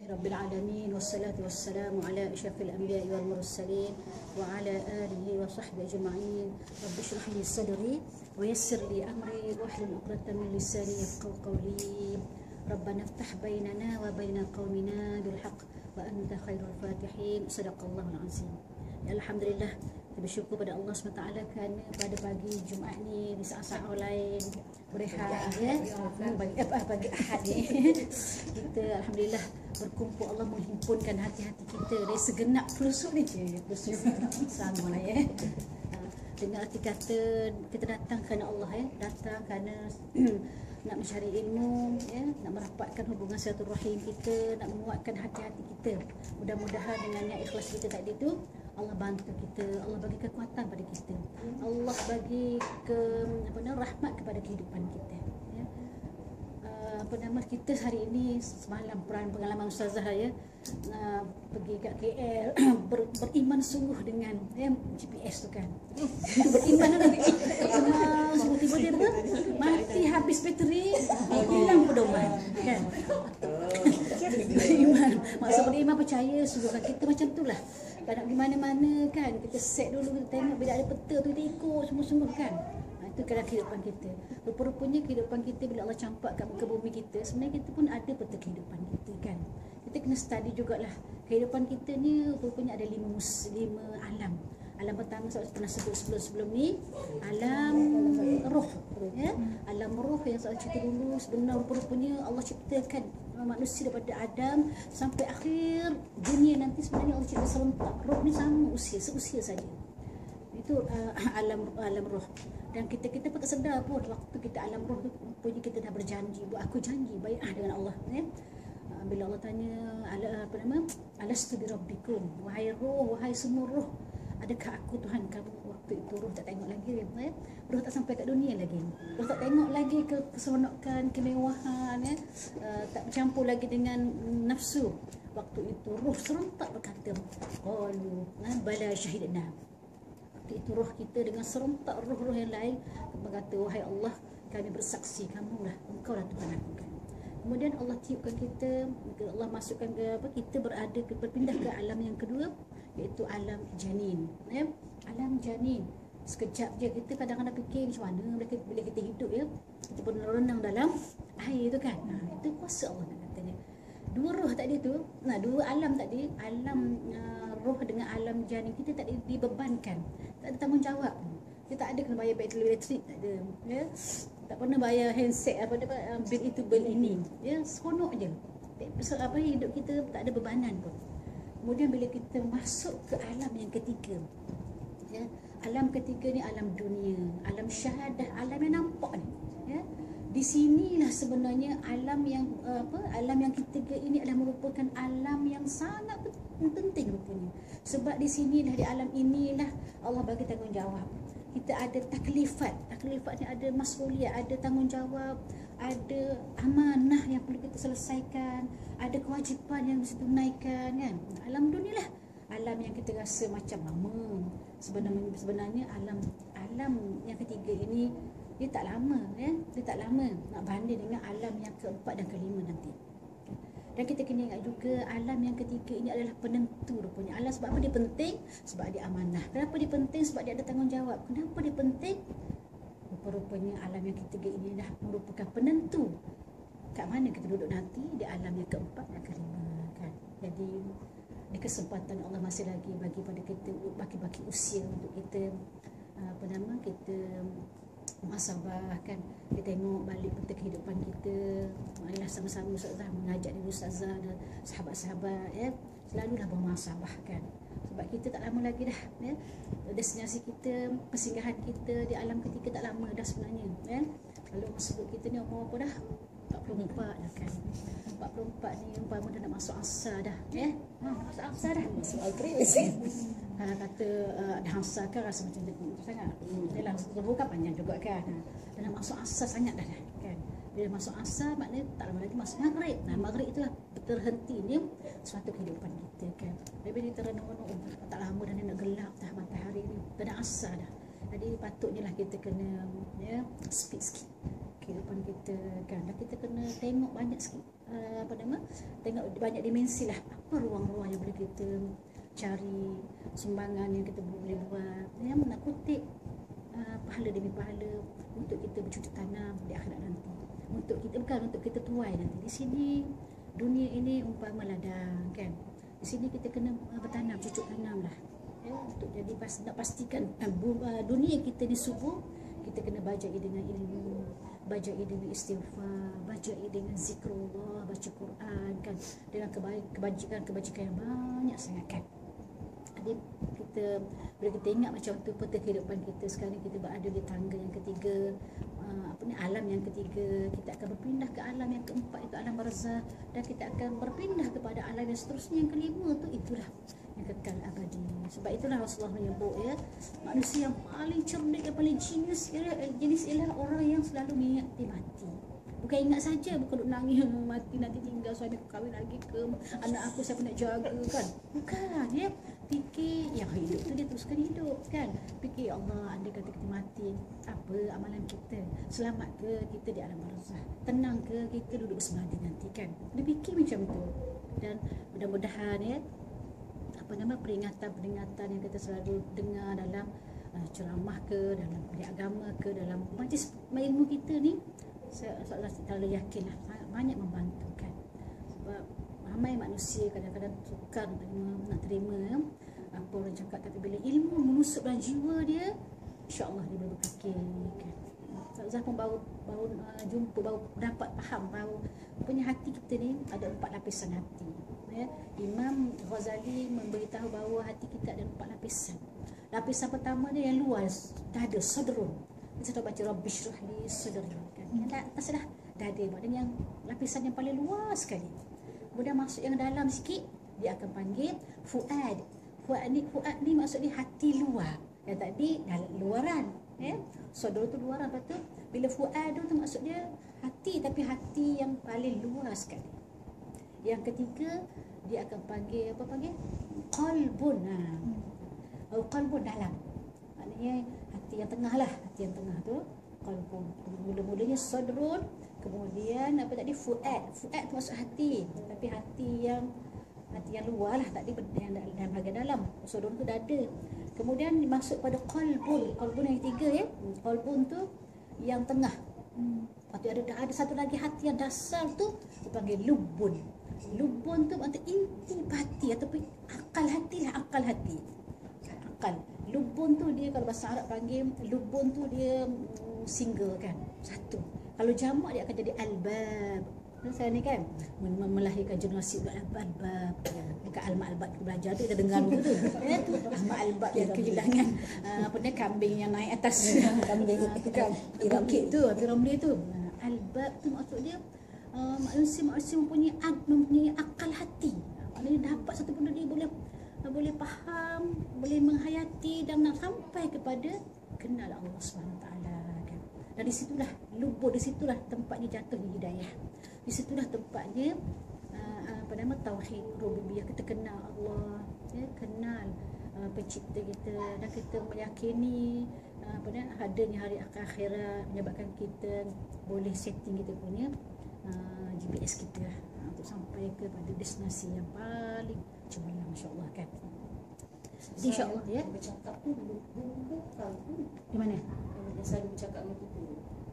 Rabbil alamin wassalatu wassalamu ala asyrafil anbiya'i wal mursalin wa ala alihi wa sahbihi ajma'in. Rabbi shrah li sadri wa yassir li amri wahlul 'uqdatam min lisani yafqahu qawli. Rabbana iftah bainana wa baina qaumina bil haqq wa anta khairul fatihin. Sadaqallahul azim. Ya, alhamdulillah, kita bersyukur pada Allah SWT kerana pada pagi Jumaat ni di saat-saat lain berehat ya, pagi Ahad ni kita alhamdulillah berkumpul. Allah menghimpunkan hati-hati kita dari segenap pelusuk ni sama ya. Dengan arti kata kita datang kerana Allah ya, datang kerana nak mencari ilmu ya, nak merapatkan hubungan silaturahim kita, nak menguatkan hati-hati kita. Mudah-mudahan dengan niat ikhlas kita tadi tu Allah bantu kita, Allah bagi kekuatan pada kita, Allah bagi rahmat kepada kehidupan kita ya. Kita hari ini semalam pengalaman ustazah ya, pergi kat KL beriman sungguh dengan GPS tu kan. Beriman tiba-tiba mati habis bateri, hilang pedoman kan. Beriman, maksud beriman percaya sungguh kan, kita macam itulah. Kalau nak pergi mana-mana kan, kita set dulu, kita tengok bila ada peta tu kita ikut sungguh-sungguh kan. Itu kadang kehidupan kita. Rupa-rupanya kehidupan kita bila Allah campak kat muka bumi kita, sebenarnya kita pun ada peta kehidupan kita kan. Kita kena study jugalah. Kehidupan kita ni rupanya ada lima alam. Alam pertama saya pernah sebut sebelum ni, alam roh ya. Alam roh yang saya cerita dulu, sebenarnya rupanya Allah ciptakan manusia daripada Adam sampai akhir dunia nanti, sebenarnya Allah cipta serentak. Roh ni sama seusia saja. Itu alam roh. Dan kita pun tak sedar pun waktu kita alam roh tu, rupanya kita dah berjanji, aku janji bai'ah dengan Allah ya. Bila Allah tanya alastu bi rabbikum, wahai roh, wahai semua roh, adakah aku Tuhan kamu? Waktu itu roh tak tengok lagi ya. Roh tak sampai kat dunia lagi, roh tak tengok lagi keseronokan, kemewahan ya. Tak bercampur lagi dengan nafsu. Waktu itu roh serentak berkata, qalu bala syahidna. Waktu itu roh kita dengan serentak roh-roh yang lain berkata, wahai Allah, kami bersaksi kamulah, engkau lah Tuhan aku kan. Kemudian Allah tiupkan kita, Allah masukkan kita berpindah ke alam yang kedua, iaitu alam janin ya. Alam janin, sekejap je kita kadang-kadang fikir macam mana bila kita hidup ya, kita pun renang dalam air tu kan. Itu kuasa Allah katanya. Dua roh tadi tu, dua alam tadi, alam roh dengan alam janin kita tak dibebankan, tak ada tanggungjawab. Kita tak ada kena bayar bil elektrik, tak ada ya. Tak pernah bayar handset bil itu bil ini ya, seronok je. Hidup kita tak ada bebanan pun. Kemudian bila kita masuk ke alam yang ketiga ya, alam ketiga ni alam dunia, alam syahadah, alam yang nampak ni ya. Di sinilah sebenarnya alam yang alam yang ketiga ini adalah merupakan alam yang sangat penting rupanya. Sebab di sinilah, di alam inilah Allah bagi tanggungjawab. Kita ada taklifat ni, ada mas'uliyah, ada tanggungjawab, ada amanah yang perlu kita selesaikan, ada kewajipan yang mesti tunaikan kan. Alam dunia lah alam yang kita rasa macam lama. Sebenarnya alam yang ketiga ini dia tak lama ya, dia tak lama nak banding dengan alam yang keempat dan kelima nanti. Dan kita kena ingat juga alam yang ketiga ini adalah penentu rupanya. Alam sebab apa dia penting? Sebab dia amanah. Kenapa dia penting? Sebab dia ada tanggungjawab. Kenapa dia penting? Rupa-rupanya alam yang ketiga ini dah merupakan penentu kat mana kita duduk nanti di alam yang keempat dan kelima kan. Jadi di kesempatan Allah masih lagi bagi pada kita, bagi usia untuk kita kita muhasabah kan. Kita tengok balik peta kehidupan kita. Marilah sama-sama ustazah mengajak diri ustazah dan sahabat-sahabat ya, selalulah bermuhasabah kan. Sebab kita tak lama lagi dah ya. Destinasi kita, persinggahan kita di alam ketiga tak lama dah sebenarnya ya. Kalau sebut kita ni umur apa dah? 44 dah kan. 44 ni umpama dah nak masuk asar dah ya. Masuk asar dah. Masuk maghrib mesti. Kalau kata dah asar kan rasa macam tu sangat. Dalam subuh kan panjang juga kan. Dah nak masuk asar sangat dah kan. Bila masuk asar maknanya tak lama lagi masuk maghrib. Maghrib itulah terhentinya suatu kehidupan kita kan. Bila kita renung-renung tak lama dah nak gelap dah matahari ni. Dah nak asar dah. Jadi patutnya lah kita kena ya speed sikit kehidupan kita kan. Dan kita kena tengok banyak sikit apa nama, tengok banyak dimensi lah, apa ruang-ruang yang boleh kita cari, sumbangan yang kita boleh buat, yang nak kutip pahala demi pahala untuk kita bercocok tanam di akhirat nanti, untuk kita, bukan untuk kita tuai nanti. Di sini dunia ini umpama ladang kan, di sini kita kena bertanam, cucuk tanam lah ya, untuk jadi nak pastikan dunia kita ni subur, kita kena bajai dengan ilmu, bajai dengan istighfar, bajai dengan zikrullah, baca Quran kan, dengan kebajikan yang banyak sangat kan. Jadi kita, bila kita ingat macam tu peta kehidupan kita sekarang, kita berada di tangga yang ketiga, alam yang ketiga, kita akan berpindah ke alam yang keempat, itu alam barzakh, dan kita akan berpindah kepada alam yang seterusnya, yang kelima tu itulah yang kekal abadi. Sebab itulah Rasulullah menyebut ya, manusia yang paling cerdik, yang paling jenis ialah orang yang selalu mengingati mati. Bukan ingat saja, bukan duk nangis mati nanti tinggal suami aku kahwin lagi ke, anak aku siapa nak jaga kan. Bukan, dia fikir yang hidup tu dia teruskan hidup kan. Fikir, ya Allah, andai kata kita mati, apa amalan kita? Selamat ke kita di alam barzakh? Tenang ke kita duduk bersemadi nanti kan? Dia fikir macam tu. Dan mudah-mudahan ya, apa nama, peringatan-peringatan yang kita selalu dengar dalam ceramah ke, dalam kuliah agama ke, dalam majlis ilmu kita ni, saya terlalu yakin lah, banyak membantu kan. Sebab ramai manusia kadang-kadang sukar nak terima ya, apa orang cakap, tapi bila ilmu menusuk dalam jiwa dia, insya-Allah dia boleh berfikir kan. Ustazah pun baru jumpa, baru dapat faham bahawa punya hati kita ni ada 4 lapisan hati ya. Imam Ghazali memberitahu bahawa hati kita ada 4 lapisan. Lapisan pertama dia yang luas, dada, sadrun. Kita dah baca Rabbi syrah li sadri kan. Yang atas dah dada, maknanya yang lapisan yang paling luas sekali. Kemudian masuk yang dalam sikit, dia akan panggil fuad. Fuad ni maksudnya hati luar. Yang tadi dalam luaran ya. Sadr tu luaran, lepas tu bila fuad tu maksudnya hati, tapi hati yang paling luas sekali. Yang ketiga dia akan panggil apa, panggil qalbun. Qalbun dalam. Maknanya hati yang tengah lah, hati yang tengah tu qalbun. Mula-mulanya sadrun, kemudian apa tadi, fuad. Fuad tu maksud hati, tapi hati yang luar lah, tadi yang dalam bahagian dalam. Sadrun tu dada. Kemudian masuk pada qalbun. Qalbun yang ketiga ya. Qalbun tu yang tengah. Lepas tu ada satu lagi hati yang dasar tu dipanggil lubun. Lubun tu maksud inti hati ataupun akal hati lah, akal hati. Akal. Lubun tu dia, kalau bahasa Arab panggil lubun tu dia single kan, satu. Kalau jamak dia akan jadi albab. Saya ni kan melahirkan generasi albab. Bukan alma albab kita belajar tu, kita dengar dulu tu. Ya tu alma albab yang kehilangan apa ni, kambing yang naik atas. Kambing kan. Bukit tu, piramid tu. Albab tu maksud dia manusia mempunyai akal hati. Maknanya dapat satu benda dia boleh faham, boleh menghayati dan nak sampai kepada kenal Allah SWT kan. Dan di situlah lubuk, di situlah tempatnya jatuhnya hidayah. Di situlah tempatnya apa nama, tauhid rububiyah, kita kenal Allah ya, kenal pencipta kita, dan kita meyakini apa nama, adanya hari akhirat, menyebabkan kita boleh setting kita punya GPS kita untuk sampai kepada destinasi yang paling cemerlang, insya-Allah kan. Insya-Allah ya. Bercakap tu bukan di mana? Yang selalu bercakap dengan kita.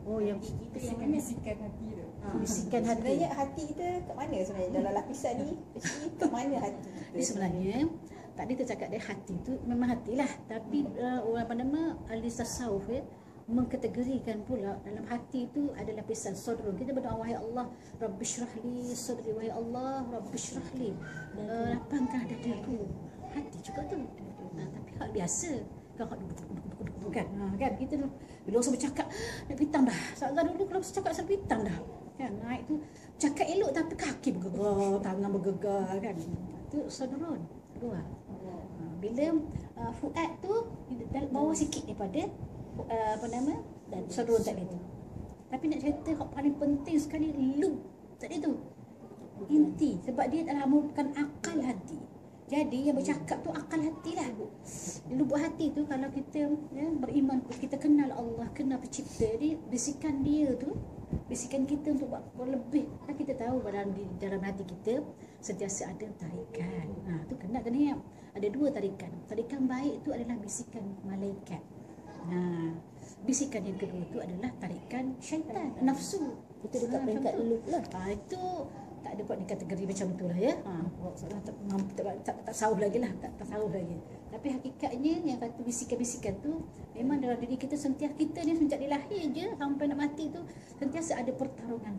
Oh, yang kita yang mana bisikan hati tu. Bisikan hati. Sebenarnya hati kita kat mana sebenarnya? Dalam lapisan ni, kat mana hati kita? Jadi sebenarnya tadi kita cakap dia hati tu memang hatilah, tapi orang apa nama, ahli tasawuf ya, mengkategorikan pula dalam hati itu ada lapisan sadrun. Kita berdoa, wahai Allah, Rabbi syrah li sadri, wahai Allah, Rabbi syrah li, lapangkan dadaku. Hati juga tu. Tapi hak biasa. Kan hak duduk kan. Kan kita tu bila orang bercakap nak pitang dah. Saat dulu kalau bercakap sampai pitang dah. Kan naik tu cakap elok tapi kaki bergegar, tangan bergegar kan. Tu sadrun. Dua. Bila fuad tu bawah sikit daripada apa nama, dan sadrun tadi tu. Tapi nak cerita hak paling penting sekali lub tadi tu. Inti, sebab dia adalah merupakan akal hati. Jadi yang bercakap tu akal hati lah. Lubuk hati tu kalau kita ya, beriman, kita kenal Allah, kenal pencipta dia, bisikan dia tu bisikan kita untuk buat lebih. Kan kita tahu dalam hati kita sentiasa ada tarikan. Tu kena ni. Ada dua tarikan. Tarikan baik itu adalah bisikan malaikat. Bisikan yang kedua itu adalah tarikan syaitan, nafsu. Itu dekat peringkat loop lah. Itu tak ada buat ni kategori macam tu lah ya. Tak sahur lagi lah, tak sahur lagi. Tapi hakikatnya yang kata bisikan-bisikan tu memang dalam diri kita sentiasa, kita ni sejak dilahir je sampai nak mati tu sentiasa ada pertarungan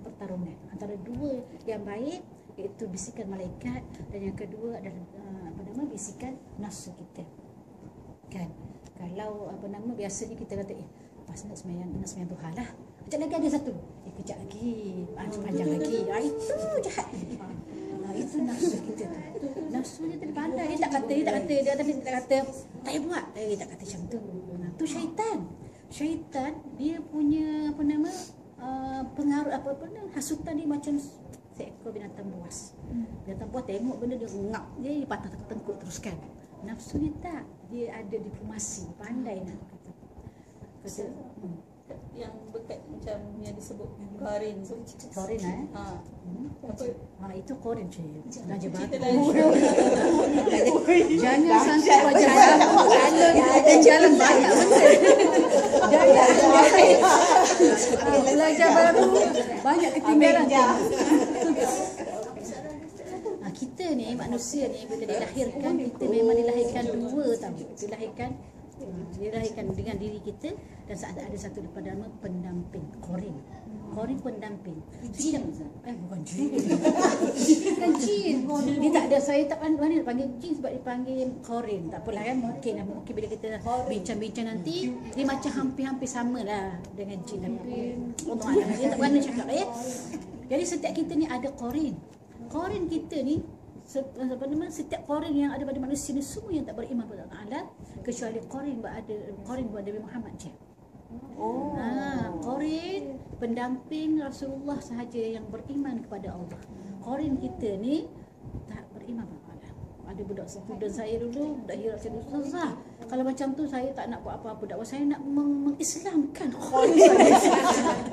antara dua yang baik, iaitu bisikan malaikat, dan yang kedua adalah bisikan nafsu kita. Kan? Kalau biasanya kita kata pas nak sembahyang Tuhan lah. Kejap lagi ada satu. Kejap lagi. Panjang lagi. Itu jahat. Itu nafsu kita tu. Nafsu dia terpandai. Dia tak kata. Dia tak kata. Tak payah buat. Dia tak kata macam tu. Tu syaitan. Syaitan dia punya pengaruh hasutan dia macam seekor binatang buas. Binatang buas tengok benda dia ngap. Dia patah tengkuk teruskan. Nafsu dia tak. Dia ada diplomasi. Pandai nak kata. Yang bekat macam yang disebut korin tu. Korin itu korin je. Raja Cerita Batu. lain. Jangan sampai Raja Batu. Ada jalan banyak benda. Belajar baru banyak ketinggalan. Kita ni manusia ni bila dilahirkan, kita memang dilahirkan dua tau. Dilahirkan dengan diri kita, dan ada satu daripada nama pendamping, korin pendamping. Bukan jin. Bukan jin. Dia tak ada, saya tak pandai panggil jin sebab dipanggil korin. Tak apalah kan, mungkin bila kita bincang-bincang nanti dia macam hampir-hampir samalah dengan jin, tapi Allah Alam dia tak berani cakap ya. Jadi setiap kita ni ada korin kita ni, setiap korin yang ada pada manusia ni semua yang tak beriman kepada Allah, kecuali korin buat Nabi Muhammad je. Korin pendamping Rasulullah sahaja yang beriman kepada Allah. Korin kita ni tak beriman kepada Allah. Ada budak student saya dulu, budak Hira saya dulu, susah. Kalau macam tu saya tak nak buat apa-apa. Dakwah saya nak mengislamkan korin saya.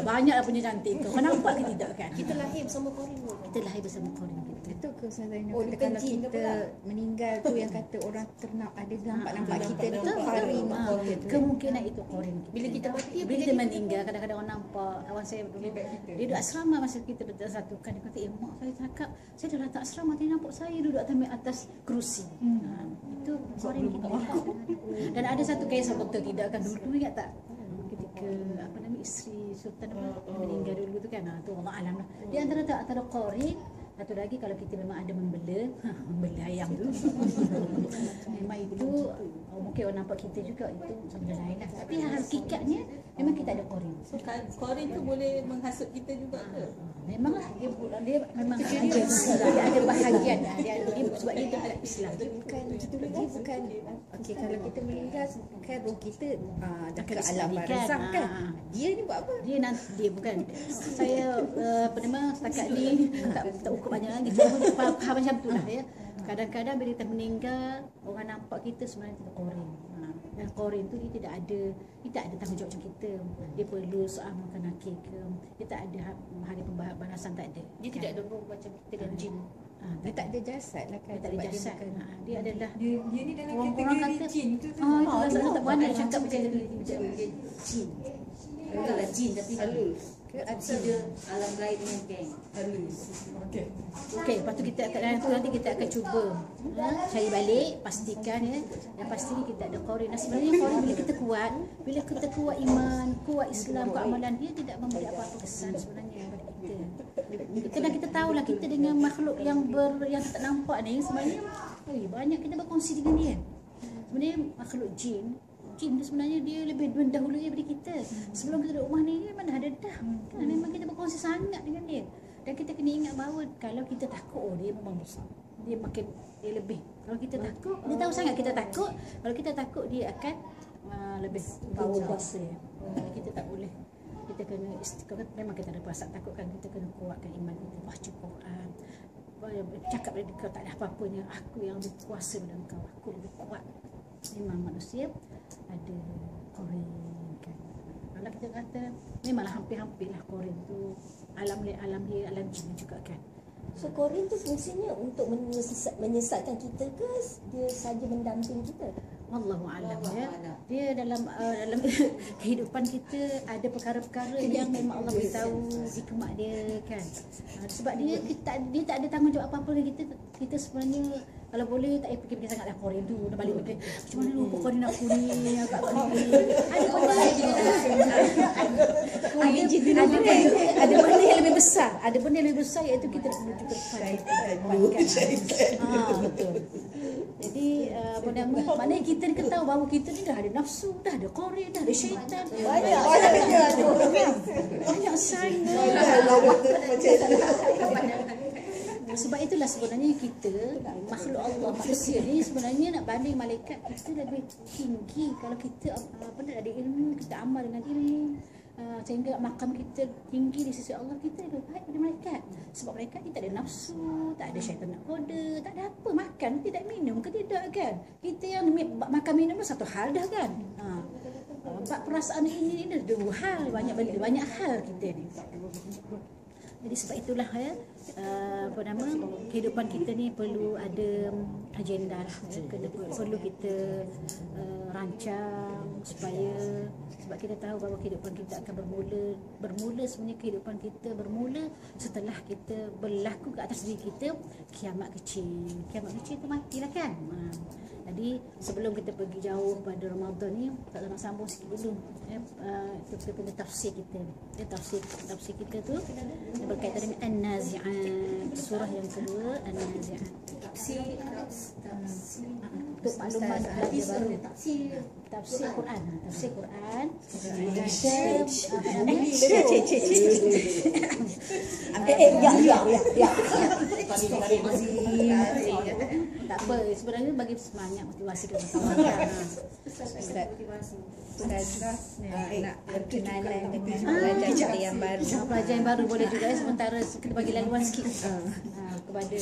Banyaklah punya cantik tu. Kau nampak ke tidak kan? Kita lahir bersama korin. Kita lahir bersama korin kita. Itu ke Ustazah kata kalau kita meninggal tu yang kata orang ternampak ada nampak kita ni korin. Kemungkinan itu korin. Bila kita mati, bila kita meninggal, kadang-kadang orang nampak. Kawan saya dulu dia duduk asrama masa kita bersatukan, dia kata, mak saya cakap saya dah datang asrama, dia nampak saya duduk atas kerusi. Itu korin kita. Dan ada satu kisah betul tidak kan, dulu ingat tak? Ketika isteri Sultan meninggal dulu tu kan, tu Allah alam lah. Dia antara korin. Satu lagi, kalau kita memang ada membela ayam tu memang itu mungkin orang nampak kita juga, itu benda lain lah. Tapi hakikatnya memang kita ada korin. So korin tu boleh menghasut kita juga ke? Memanglah dia memang dia ada bahagian dia sebab dia ada Islam. Bukan gitu lagi, bukan. Okey, kalau kita meninggal kan roh kita dekat alam barzakh kan. Dia ni buat apa? Dia bukan. Saya setakat ni tak ukur banyak lagi. Cuma faham macam tu lah ya. Kadang-kadang bila kita meninggal, orang nampak kita sebenarnya kita korin. Dan korin tu dia tak ada tanggungjawab macam kita. Dia perlu soal makan nakir ke. Dia tak ada hari pembalasan, tak ada. Dia tidak ada roh macam kita dan jin. Dia tak ada jasad lah kan. Dia tak ada jasad. Dia adalah Dia ni dalam orang kategori kata jin tu. itu rasa tak banyak cakap macam tu. Jin. Bukanlah jin tapi halus. Dia alam gaib mungkin. Halus. Okey. Okey, lepas tu kita akan nanti kita akan cuba cari balik, pastikan ya. Yang pasti kita ada korin. Sebenarnya korin bila kita kuat iman, kuat Islam, kuat amalan, dia tidak memberi apa-apa kesan sebenarnya kepada kita. Kadang kita tahulah kita dengan makhluk yang tak nampak ni sebenarnya banyak kita berkongsi dengan dia. Sebenarnya makhluk jin dia sebenarnya dia lebih mendahului daripada kita. Sebelum kita duduk rumah ni dia memang dah ada dah. Memang kita berkongsi sangat dengan dia. Dan kita kena ingat bahawa kalau kita takut, dia memang besar. Dia lebih. Kalau kita takut, dia tahu sangat kita takut. Kalau kita takut, dia akan lebih power kuasa. Kita tak boleh. Kita kena memang kita ada perasaan takut kan, kita kena kuatkan iman kita, baca Quran. Cakap pada kau tak ada apa-apanya, aku yang lebih kuasa dalam kau, aku lebih kuat. Memang manusia ada korin kan. Kalau kita kata memanglah hampir-hampir lah Korin tu alam dia alam jin juga kan. So Korin tu fungsinya untuk menyesatkan kita ke dia saja mendamping kita? Wallahu a'lam ya. Wallahualam. Dia dalam kehidupan kita ada perkara-perkara yang memang Allah beritahu hikmah dia kan. Sebab dia tak ada tanggungjawab apa-apa dengan kita. Kita sebenarnya kalau boleh tak payah fikir sangatlah Korin tu dah balik macam mana lupa Korin aku ni agak ni. Ada benda yang lebih besar. Ada benda yang lebih besar iaitu kita menuju ke depan. Betul. Jadi apa nama maknanya kita ni ketahui bahawa kita ni dah ada nafsu, dah ada Korin, dah ada syaitan. Banyak sangat. Sebab itulah sebenarnya kita makhluk Allah manusia ni sebenarnya nak banding malaikat kita lebih tinggi kalau kita ada ilmu, kita amal dengan ilmu. Sehingga makam kita tinggi di sisi Allah, kita lebih baik daripada malaikat. Sebab malaikat kita ada nafsu, tak ada syaitan nak koda, tak ada apa, makan tidak minum ke tidak kan. Kita yang makan minum tu satu hal dah kan. Bab perasaan ini dua hal, banyak hal kita ni. Jadi sebab itulah ya kehidupan kita ni perlu ada agenda lah. Perlu kita rancang supaya sebab kita tahu bahawa kehidupan kita akan bermula sebenarnya kehidupan kita bermula setelah kita berlaku ke atas diri kita kiamat kecil itu matilah kan. Jadi sebelum kita pergi jauh pada Ramadan ni tak nak sambung sikit dulu kita punya tafsir kita. Tafsir kita tu berkaitan dengan An-Nazi'at, surah yang kedua An-Nazi'at. Tafsir Untuk makluman belajar baru. Tafsir Quran. Tak apa, sebenarnya bagi semangat motivasi kita kawan-kawan. Nak berkenalan dengan pelajar yang baru. Pelajar yang baru boleh juga sementara kita bagi laluan sikit kepada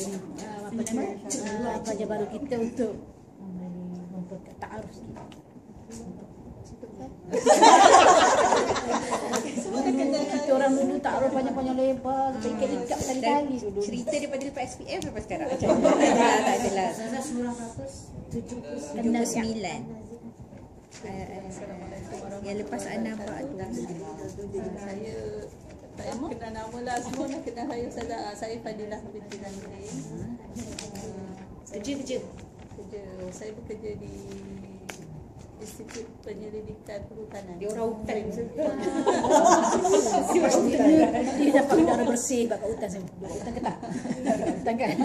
pelajar baru kita untuk ta'aruf sikit. Kita orang dulu ta'aruf banyak-banyak lebar, kita ikat kali-kali dulu. Cerita daripada lepas SPM sampai sekarang macam mana? Tak adalah. surah berapa? 79. Yang lepas An-Naba tu. Saya tak kenal nama lah, semua nak kenal saya Ustazah. Saya Fadilah binti Nazrin. Kerja. Saya bekerja di Institut Penyelidikan Perhutanan. Dia orang hutan. Dia dapat udara bersih kat hutan saya. Hutan ke tak? Hutan kan?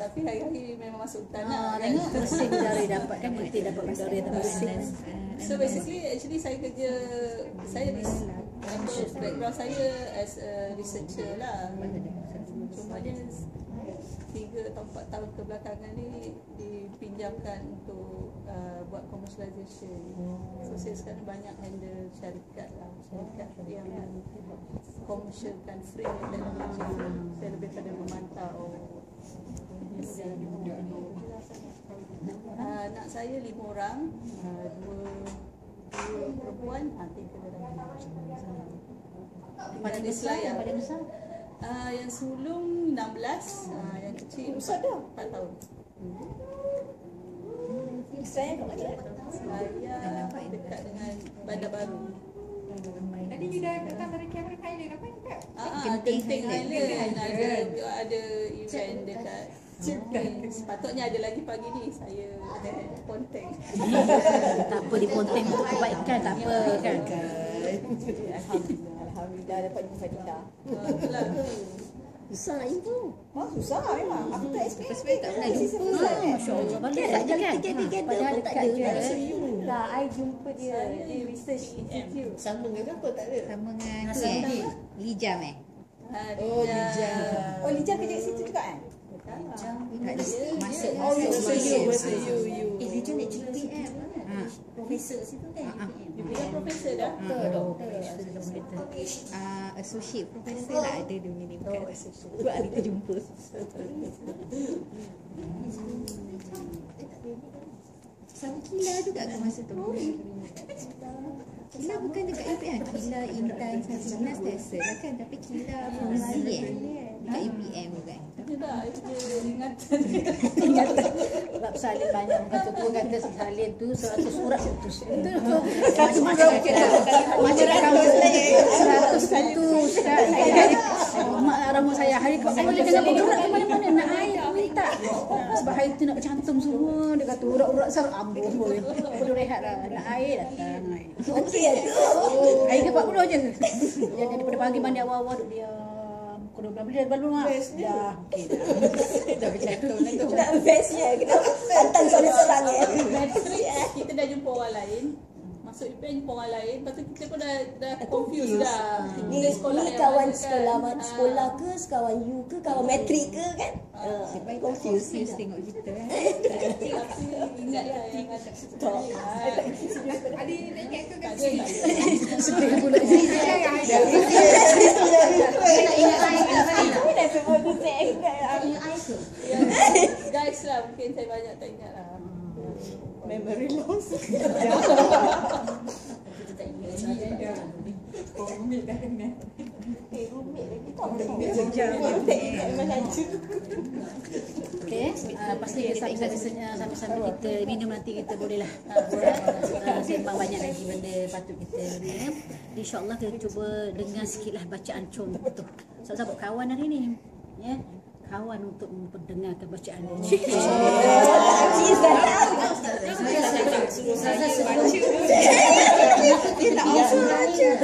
Tapi hari-hari memang masuk hutan lah. Tengok bersih udara dia dapat kan, kita dapat udara yang bersih. So basically saya kerja, background saya as a researcher lah. Cuma dia 3 atau 4 tahun kebelakangan ni dipinjamkan untuk buat commercialization. So saya sekarang banyak handle syarikat yang commercialkan frame teknologi. Saya lebih pada memantau. Anak saya 5 orang, 2 perempuan, 3 lelaki. Paling besar, yang paling besar yang sulung 16, yang kecil 4 tahun. Saya kat mana? Saya dekat dengan Bandar Baru. Tadi you dah datang dari Cameron Highland apa ni Kak? Genting Highland ada event dekat sepatutnya ada lagi pagi ni. Saya dekat Ponteng. tak apa di Ponteng untuk kebaikan, tak apa kan. Alhamdulillah dapat jumpa Fadilah. Itulah. Susah info. Susah memang. Aku tak expect. Tak pernah jumpa. Masya-Allah, bagus tak je kan? Padahal dekat je. Tak, I jumpa dia di research institute. Sama dengan apa tak ada? Sama dengan tu Lijam Oh, Lijam kerja kat situ juga kan? Masuk Dia nak jadi PM profesor situ kan? Dia bilang profesor dah. associate professor lah ada dia punya name card. Tu hari tu jumpa. Sama Gila juga kan masa tu. Kila bukan dekat UPM. Kila Intan Sazinas Tesa lah kan. Tapi Kila Fauzi dekat UPM bukan. Dia tak, dia ingatan. Sebab salin banyak orang kata tu, kata salin tu 100 surat putus. Itu macam kampus saya 100 putus kan. Mak rambut saya hari kau boleh jangan bergerak ke mana-mana nak air minta. Sebab hari tu nak cantum semua, dia kata urat-urat sar ambung boleh. Perlu rehatlah, nak air datang air. Okey ya tu. Air ke 40 je. Jadi daripada pagi mandi awal-awal duduk dia pukul 12 boleh baru mak. Dah okey dah. Dah bercantum lah tu. Nak bestnya kena pantang seorang-seorang ya. Kita dah jumpa orang lain. Masuk UPM jumpa orang lain. Lepas tu kita pun dah confused dah. Ni kawan sekolah ke, kawan you ke, kawan matrik ke kan? Confused tengok kita kan. Tapi ingat lah yang ada cerita. Adik nak ingat ke kan? Sedih pula je. Guys lah, mungkin saya banyak tak ingat lah. Memory loss. Kita tak ingat. Rumit dah kena. Rumit lagi tak. Okey, pasti sambil kita minum nanti kita bolehlah sembang banyak lagi benda patut kita ni. InsyaAllah kita cuba dengar sikitlah bacaan contoh. Sebab kawan hari ni ya. Kawan untuk mendengarkan bacaan ni.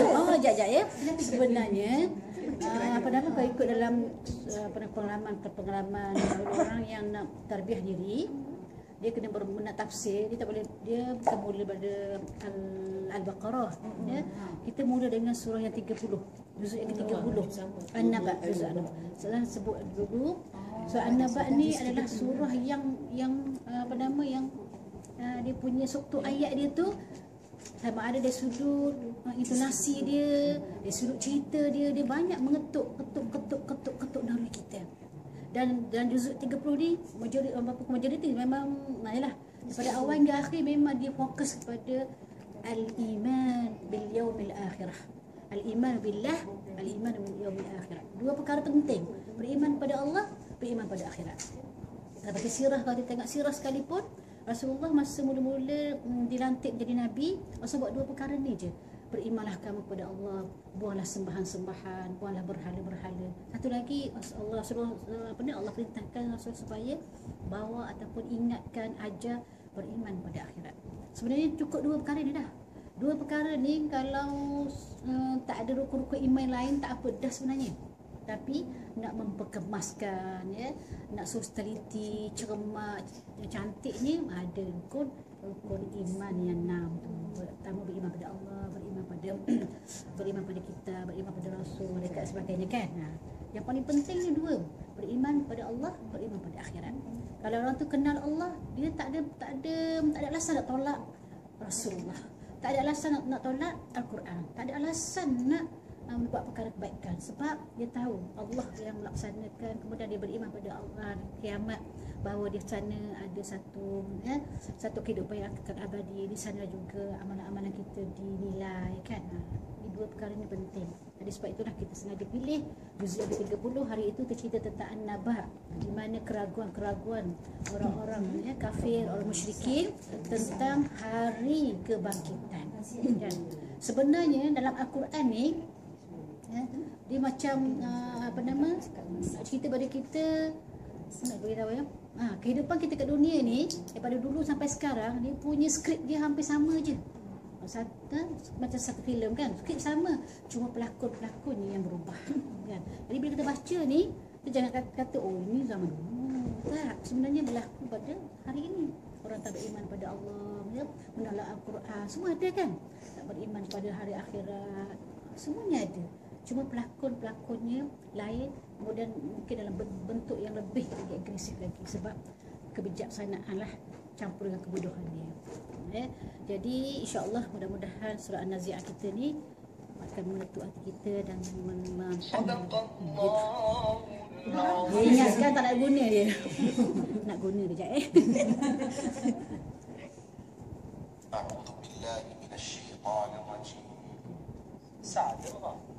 Oh, jap ya. Sebenarnya apa nama kalau ikut dalam pengalaman orang yang nak tarbiyah diri, dia kena nak tafsir, dia tak boleh, dia kita mula pada Al-Baqarah ya. Kita mula dengan surah yang 30, juzuk yang ke-30 An-Naba, juzuk An-Naba. Saya sebut dulu surah An-Naba ni adalah surah yang apa nama yang dia punya struktur ayat dia tu sama ada dari sudut intonasi dia, dari sudut cerita dia banyak mengetuk ketuk naluri kita. Dan juzuk 30 ni majoriti memang yalah pada awal hingga akhir memang dia fokus kepada al-iman bil yaumil akhirah. Al-iman billah, al-iman bil yaumil akhirah. Dua perkara penting, beriman pada Allah, beriman pada akhirat. Dapat sirah, kalau kita tengok sirah sekalipun Rasulullah masa mula-mula dilantik menjadi Nabi, Rasul buat dua perkara ni je. Berimanlah kamu kepada Allah, buanglah sembahan-sembahan, buanglah berhala-berhala. Satu lagi Allah perintahkan Rasul supaya bawa ataupun ingatkan, ajar beriman pada akhirat. Sebenarnya cukup dua perkara ni dah. Dua perkara ni kalau tak ada rukun-rukun iman lain tak apa dah sebenarnya. Tapi nak memperkemaskan ya, nak sustainability, cermat, cantiknya ada rukun iman yang 6 tu. Pertama beriman pada Allah, beriman pada kita, beriman pada Rasul, dekat sebagainya kan. Yang paling penting ni dua, beriman pada Allah, beriman pada akhirat. Kalau orang tu kenal Allah, dia tak ada alasan nak tolak Rasulullah. Tak ada alasan nak tolak Al-Quran. Tak ada alasan nak buat perkara kebaikan sebab dia tahu Allah yang melaksanakan. Kemudian dia beriman pada Allah kiamat, bahawa di sana ada satu kehidupan yang akan abadi. Di sana juga amalan-amalan kita dinilai kan. Ini dua perkara ni penting. Jadi sebab itulah kita sengaja pilih juzuk 30 hari itu tercerita tentang An-Naba, di mana keraguan-keraguan orang-orang kafir, orang musyrikin tentang hari kebangkitan. Dan sebenarnya dalam Al-Quran ni dia macam cerita pada kita, nak beritahu ya, kehidupan kita kat dunia ni daripada dulu sampai sekarang, dia punya skrip dia hampir sama je. Macam satu filem kan, skrip sama, cuma pelakon-pelakonnya yang berubah kan. Jadi bila kita baca ni, kita jangan kata oh ini zaman dulu. Tak, sebenarnya berlaku pada hari ini. Orang tak beriman pada Allah, menolak Al-Quran, semua ada kan. Tak beriman pada hari akhirat, semuanya ada. Cuma pelakon-pelakonnya lain, kemudian mungkin dalam bentuk yang lebih lagi agresif lagi sebab kebijaksanaan lah campur dengan kebodohan dia. Jadi insya-Allah mudah-mudahan surah An-Nazi'at kita ni akan mengetuk hati kita dan dia ingatkan tak nak guna dia. Nak guna dia sekejap. A'udzu billahi minasy الشيطان الرجيم. سعد الغامدي.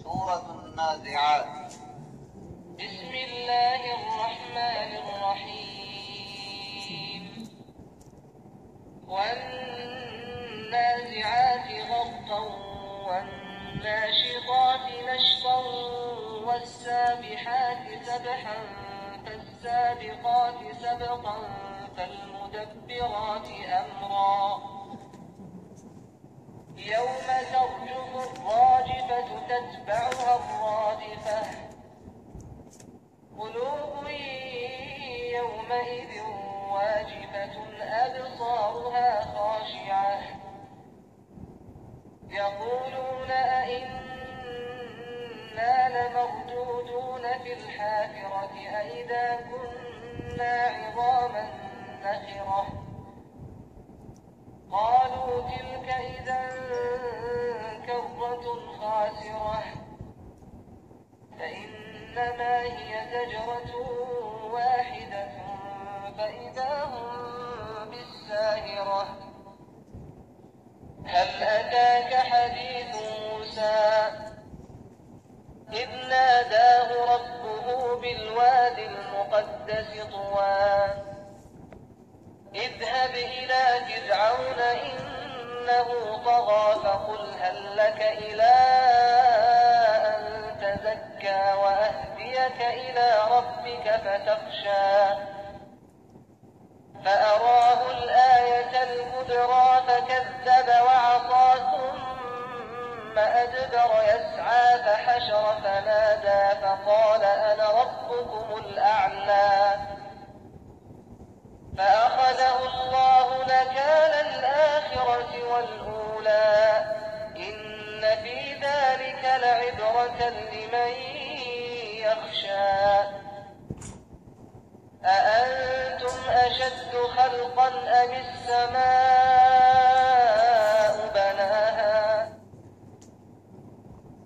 سورة النازعات. بسم الله الرحمن الرحيم. والنازعات غرقا والناشطات نشطا والسابحات سبحا فالسابقات سبقا فالمدبرات أمرا يوم ترجف الراجفة تتبعها الرادفة قلوب يومئذ واجفة أبصارها خاشعة يقولون أئنا لمردودون في الحافرة أئذا كنا عظاما نخرة قالوا تلك إذا كرة خاسرة فإنما هي زجرة واحدة فإذا هم بالساهرة هل أتاك حديث موسى إذ ناداه ربه بالوادي المقدس طوى اذهب إلى فرعون إنه طغى فقل هل لك إلى أن تزكى وأهديك إلى ربك فتخشى فأراه الآية الكبرى فكذب وعصى ثم أدبر يسعى فحشر فنادى فقال أنا ربكم الأعلى فأخذه الله نكال الآخرة والأولى إن في ذلك لعبرة لمن يخشى أأنتم أشد خلقا أم السماء بناها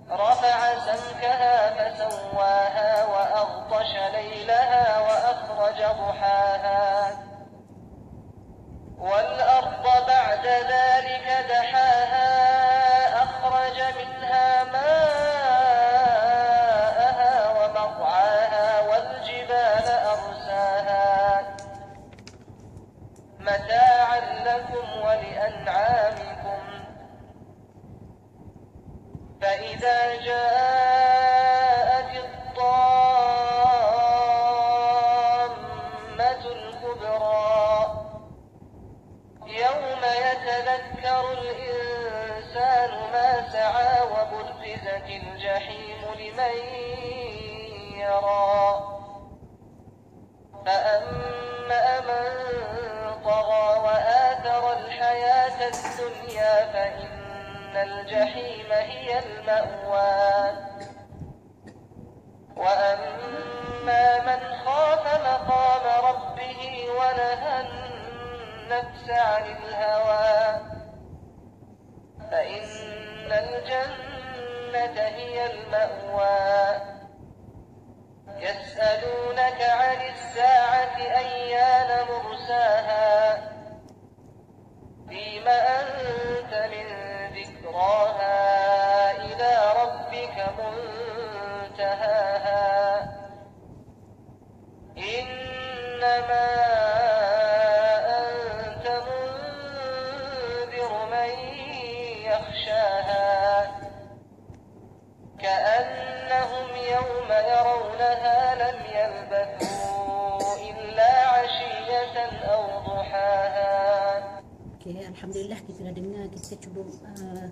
رفع سمكها فسواها وأغطش ليلها وأخرج ضحاها والأرض بعد ذلك دحاها أخرج منها ماءها ومرعاها والجبال أرساها متاعا لكم ولأنعامكم فإذا جاءت الطامة الكبرى يوم يتذكر الإنسان ما سعى وبرزت الجحيم لمن يرى فأما من طغى وآثر الحياة الدنيا فإن الجحيم هي المأوى وأما من خاف مقام ربه ونهى النفس عن الهوى فإن الجنة هي المأوى يسألونك عن الساعة أيان مرساها فيم أنت من ذكراها إلى ربك منتهاها إنما أنت منذر من يخشاها كأنهم يوم يرونها لم يلبثوا إلا عشية أو ضحاها. Okay, Alhamdulillah kita dah dengar, kita cuba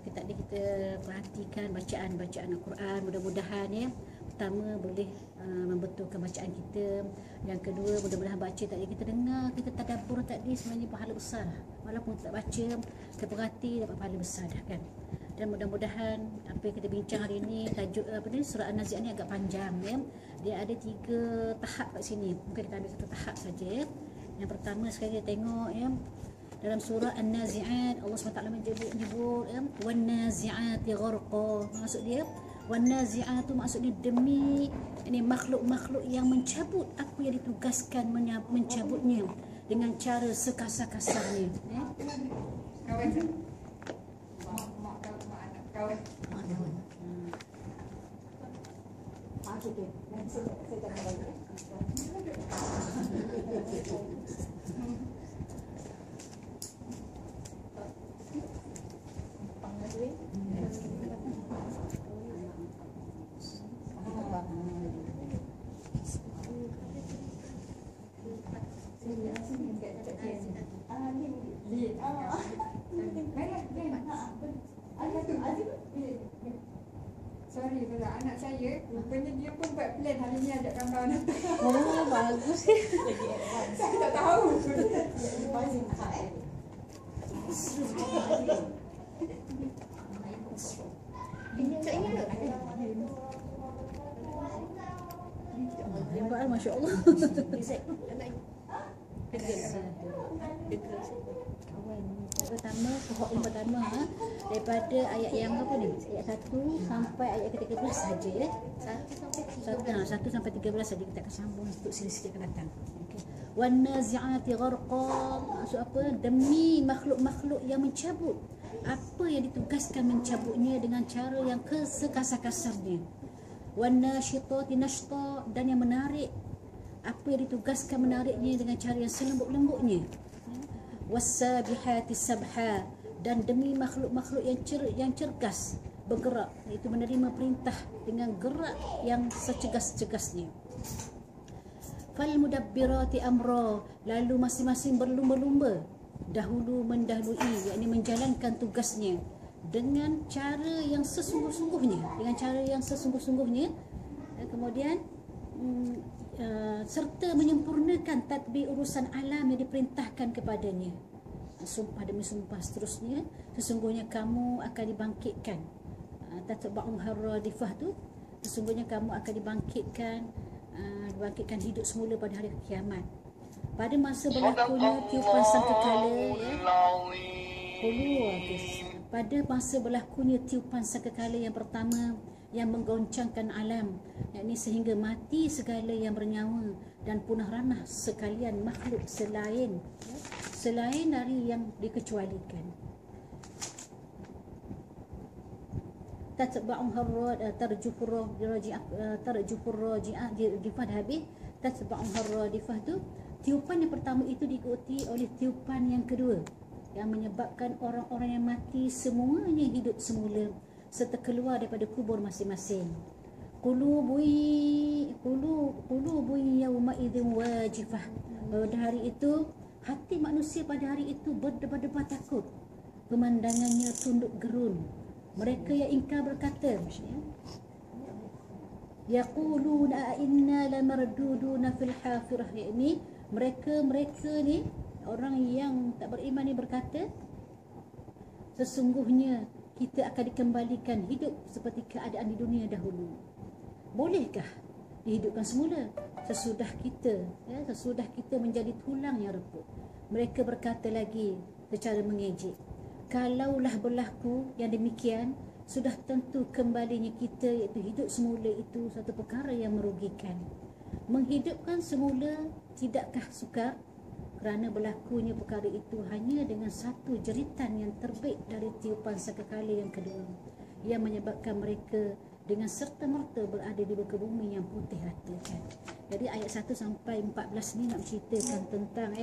kita perhatikan bacaan Al-Quran. Mudah-mudahan ya, pertama boleh membetulkan bacaan kita. Yang kedua, mudah-mudahan baca tadi kita dengar, kita tadabbur tadi sebenarnya pahala besar. Walaupun tak baca, kita perhati dapat pahala besar dah kan. Dan mudah-mudahan apa yang kita bincang hari ini, tajuk surah An-Nazi'at ni agak panjang ya. Dia ada 3 tahap kat sini. Mungkin kita ambil satu tahap saja ya. Yang pertama sekali kita tengok ya, dalam surah An-Nazi'at Allah SWT menyebut ya, wan-nazi'ati gharqa. Maksud dia wan-nazi'at tu maksudnya demi ini makhluk-makhluk yang mencabut apa yang ditugaskan mencabutnya dengan cara sekasar-kasarnya ya. kawan. Okey. Nanti saya tanya lagi. Sorry pula anak saya, rupanya dia pun buat plan hari ni ajak kawan-kawan. Oh, bagus. Saya tak tahu. Tak ingat tak? Hebat, Masya Allah. Pertama, pokok yang pertama daripada ayat yang apa ni? Ayat 1 sampai ayat ke-13 saja ya. 1 sampai 13 saja kita akan sambung untuk siri-siri akan datang. Okey. Wan nazi'ati gharqa. Maksud apa? Demi makhluk-makhluk yang mencabut. Apa yang ditugaskan mencabutnya dengan cara yang sekasar-kasarnya. Wan nasyitati nashta, dan yang menarik, apa yang ditugaskan menariknya dengan cara yang selembut-lembutnya. Wasabihati sabha, dan demi makhluk-makhluk yang cergas bergerak, iaitu menerima perintah dengan gerak yang secegas-cegasnya. Fal mudabbirati amra, lalu masing-masing berlumba-lumba dahulu mendahului, yakni menjalankan tugasnya dengan cara yang sesungguh-sungguhnya, kemudian serta menyempurnakan tadbir urusan alam yang diperintahkan kepadanya. Sumpah demi sumpah seterusnya, sesungguhnya kamu akan dibangkitkan. Tatba'u harradifah tu, sesungguhnya kamu akan dibangkitkan hidup semula pada hari kiamat. Pada masa berlakunya tiupan sangkakala pada masa berlakunya tiupan sangkakala yang pertama yang menggoncangkan alam, yakni sehingga mati segala yang bernyawa dan punah ranah sekalian makhluk selain dari yang dikecualikan. Tatba'u harrad tarjufur raji'ah difad habis. Tatba'u harradifah tu, tiupan yang pertama itu diikuti oleh tiupan yang kedua yang menyebabkan orang-orang yang mati semuanya hidup semula serta keluar daripada kubur masing-masing. Qulubu yauma idzin wajifah. Pada hari itu, hati manusia pada hari itu berdebar-debar takut. Pemandangannya tunduk gerun. Mereka yang ingkar berkata, yaquluna inna lamarduduna fil hafirah, yakni mereka ni, orang yang tak beriman ni berkata, sesungguhnya kita akan dikembalikan hidup seperti keadaan di dunia dahulu. Bolehkah dihidupkan semula sesudah kita menjadi tulang yang reput? Mereka berkata lagi secara mengejek, kalaulah berlaku yang demikian, sudah tentu kembalinya kita, iaitu hidup semula itu satu perkara yang merugikan. Menghidupkan semula tidakkah sukar? Kerana berlakunya perkara itu hanya dengan satu jeritan yang terbit dari tiupan sangkakala yang kedua, yang menyebabkan mereka dengan serta-merta berada di muka bumi yang putih rata kan. Jadi ayat 1 sampai 14 ni nak ceritakan tentang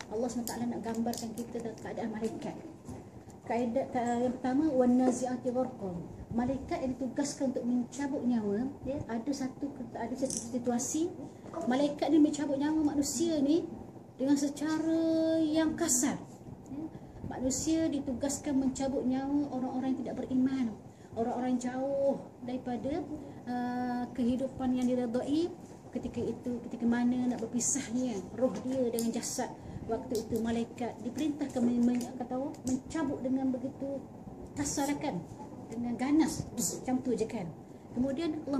Allah SWT nak gambarkan kita dalam keadaan malaikat. Kaedah yang pertama, wan nazi'ati gharqa. Malaikat yang ditugaskan untuk mencabut nyawa, ada satu situasi malaikat ni mencabut nyawa manusia ni dengan secara yang kasar. Manusia ditugaskan mencabut nyawa orang-orang yang tidak beriman, orang-orang jauh daripada kehidupan yang diredai. Ketika mana nak berpisahnya roh dia dengan jasad, waktu itu malaikat diperintahkan mencabut dengan begitu kasar kan, dengan ganas, macam tu je kan. Kemudian Allah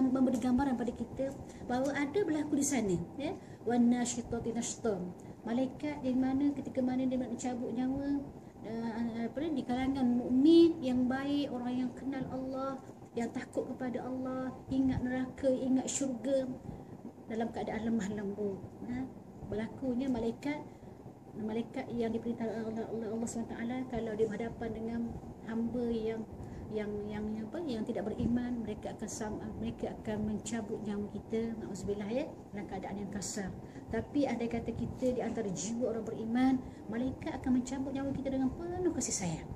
memberi gambaran pada kita bahawa ada berlaku di sana, wan nasyitati nashta, malaikat di mana ketika mana dia nak mencabut nyawa di kalangan mukmin yang baik, orang yang kenal Allah, yang takut kepada Allah, ingat neraka, ingat syurga, dalam keadaan lemah lembut. Berlakunya malaikat yang diperintah oleh Allah SWT kalau dia berhadapan dengan hamba yang yang tidak beriman, mereka akan mencabut nyawa kita, nauzubillah ya, dalam keadaan yang kasar. Tapi andai kata kita di antara jiwa orang beriman, malaikat akan mencabut nyawa kita dengan penuh kasih sayang.